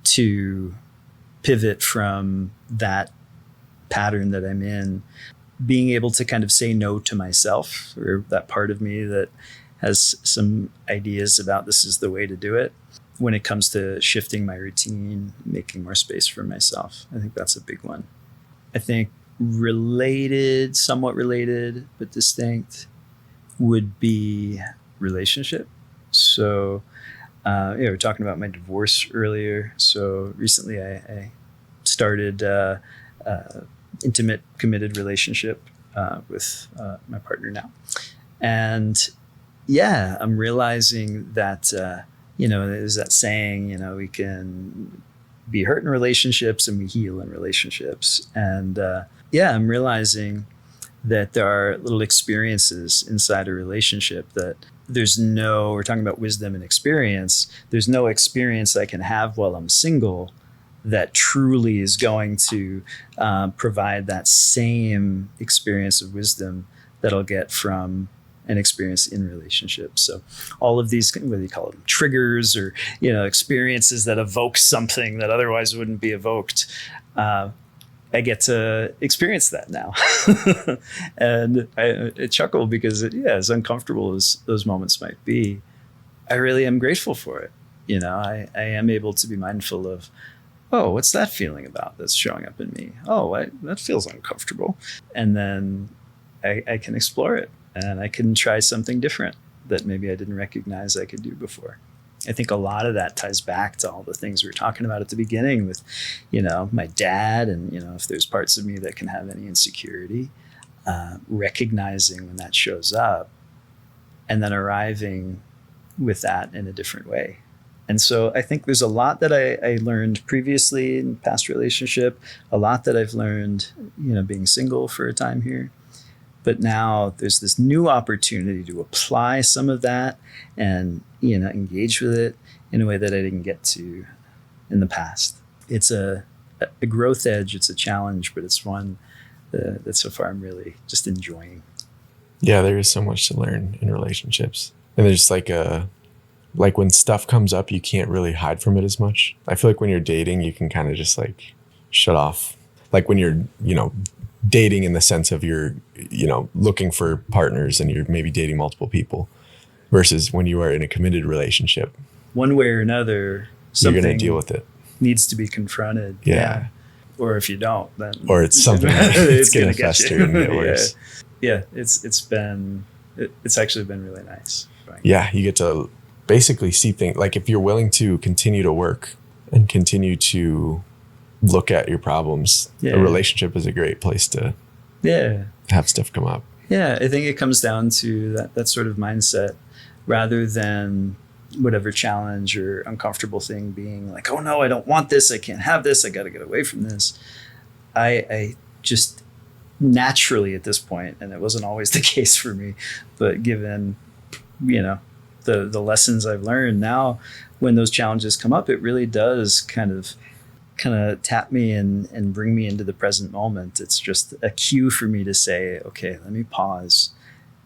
to pivot from that pattern that I'm in, being able to kind of say no to myself, or that part of me that has some ideas about this is the way to do it when it comes to shifting my routine, making more space for myself. I think that's a big one. I think somewhat related, but distinct would be relationship. So, we were talking about my divorce earlier. So recently I started intimate, committed relationship with my partner now. And I'm realizing that, there's that saying, we can be hurt in relationships and we heal in relationships. And I'm realizing that there are little experiences inside a relationship that we're talking about wisdom and experience. There's no experience I can have while I'm single that truly is going to provide that same experience of wisdom that I'll get from an experience in relationships. So all of these, what do you call them, triggers or, experiences that evoke something that otherwise wouldn't be evoked. I get to experience that now. And I chuckle because as uncomfortable as those moments might be, I really am grateful for it. I am able to be mindful of, oh, what's that feeling about that's showing up in me? Oh, that feels uncomfortable. And then I can explore it and I can try something different that maybe I didn't recognize I could do before. I think a lot of that ties back to all the things we were talking about at the beginning with, my dad and, if there's parts of me that can have any insecurity, recognizing when that shows up and then arriving with that in a different way. And so I think there's a lot that I learned previously in past relationship, a lot that I've learned, being single for a time here. But now there's this new opportunity to apply some of that and, engage with it in a way that I didn't get to in the past. It's a growth edge. It's a challenge, but it's one that so far I'm really just enjoying. Yeah, there is so much to learn in relationships. And there's like when stuff comes up, you can't really hide from it as much. I feel like when you're dating, you can kind of just like shut off. Like when you're, dating in the sense of you're, looking for partners and you're maybe dating multiple people versus when you are in a committed relationship. One way or another, something you're going to deal with it. Needs to be confronted. Yeah. Or if you don't, then. Or it's something it's going to fester and get worse. Yeah. It's actually been really nice. Yeah. You get to basically see things like if you're willing to continue to work and continue to look at your problems, a relationship is a great place to have stuff come up. Yeah, I think it comes down to that sort of mindset rather than whatever challenge or uncomfortable thing being like, oh no, I don't want this. I can't have this. I got to get away from this. I just naturally at this point, and it wasn't always the case for me, but given, the lessons I've learned now, when those challenges come up, it really does kind of tap me and bring me into the present moment. It's just a cue for me to say, okay, let me pause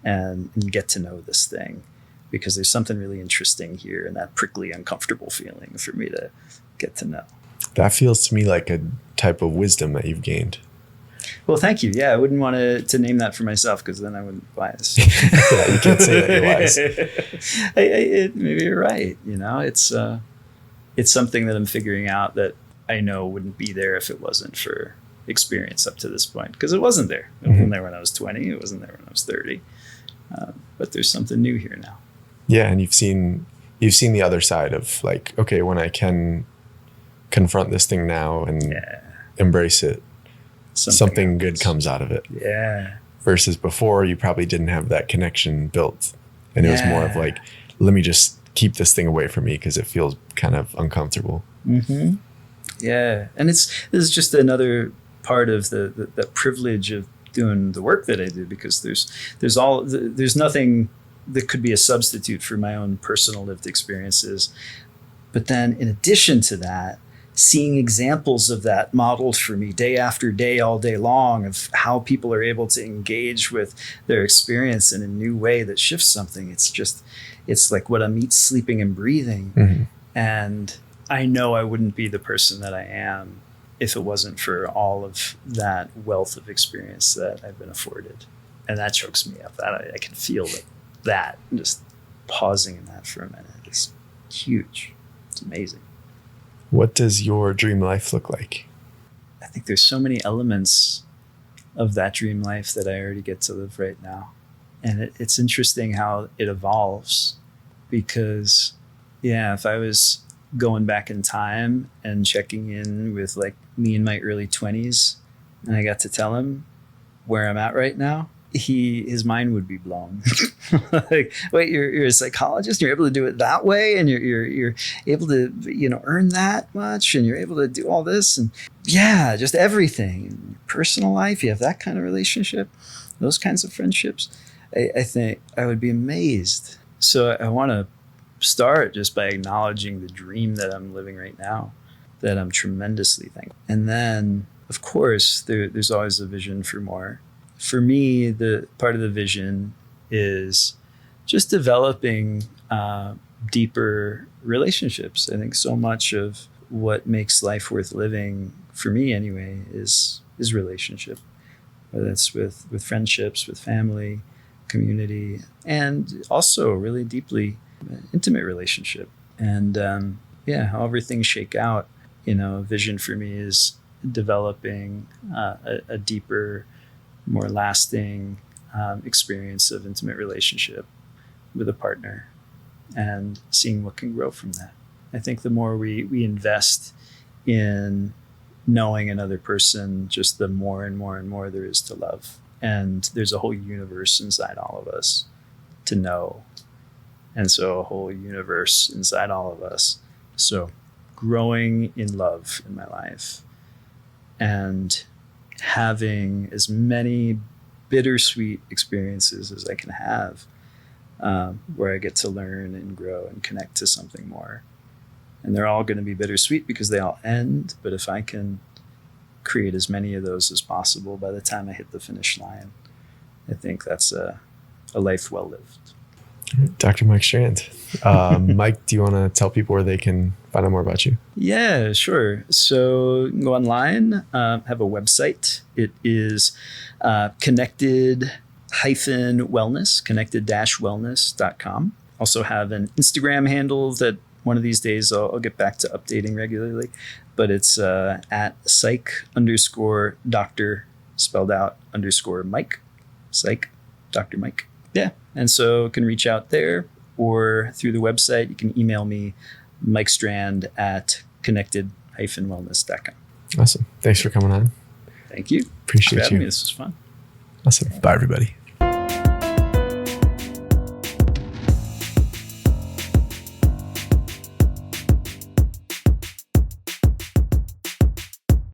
and get to know this thing because there's something really interesting here and that prickly, uncomfortable feeling for me to get to know. That feels to me like a type of wisdom that you've gained. Well, thank you. Yeah, I wouldn't want to name that for myself because then I wouldn't be wise. Yeah, you can't say that you're wise. Maybe you're right. It's something that I'm figuring out that I know wouldn't be there if it wasn't for experience up to this point, because it wasn't there. It wasn't there when I was 20. It wasn't there when I was 30. But there's something new here now. Yeah, and you've seen the other side of like, okay, when I can confront this thing now and embrace it, something good comes out of it. Yeah. Versus before, you probably didn't have that connection built, and it was more of like, let me just keep this thing away from me because it feels kind of uncomfortable. Mm-hmm. Yeah, and this is just another part of the privilege of doing the work that I do, because there's nothing that could be a substitute for my own personal lived experiences. But then in addition to that, seeing examples of that modeled for me day after day, all day long, of how people are able to engage with their experience in a new way that shifts something. It's like what I'm eating, sleeping, and breathing. Mm-hmm. And I know I wouldn't be the person that I am if it wasn't for all of that wealth of experience that I've been afforded. And that chokes me up. That I can feel that just pausing in that for a minute is huge. It's amazing. What does your dream life look like? I think there's so many elements of that dream life that I already get to live right now. And it's interesting how it evolves, because, if I was going back in time and checking in with like me in my early 20s, and I got to tell him where I'm at right now, his mind would be blown. Like, wait, you're a psychologist, you're able to do it that way, and you're able to earn that much, and you're able to do all this, and just everything in your personal life, you have that kind of relationship, those kinds of friendships. I think I would be amazed. So I want to start just by acknowledging the dream that I'm living right now, that I'm tremendously thankful. And then, of course, there's always a vision for more. For me, the part of the vision is just developing deeper relationships. I think so much of what makes life worth living, for me anyway, is relationship, whether it's with friendships, with family, community, and also really deeply intimate relationship. And however things shake out, a vision for me is developing a deeper, more lasting experience of intimate relationship with a partner, and seeing what can grow from that. I think the more we invest in knowing another person, just the more and more and more there is to love. And there's a whole universe inside all of us to know. And so a whole universe inside all of us. So growing in love in my life, and having as many bittersweet experiences as I can have, where I get to learn and grow and connect to something more. And they're all going to be bittersweet because they all end. But if I can create as many of those as possible by the time I hit the finish line, I think that's a life well lived. Dr. Mike Strand. Mike, do you want to tell people where they can find out more about you? Yeah, sure. So you can go online, have a website. It is connected-wellness.com. Also have an Instagram handle that one of these days I'll get back to updating regularly, but it's at psych_doctor, spelled out _Mike, psych Dr. Mike. Yeah. And so you can reach out there, or through the website. You can email me, mikestrand@connected-wellness.com. Awesome. Thanks for coming on. Thank you. Appreciate Thanks for having you. me. This was fun. Awesome. Bye, everybody.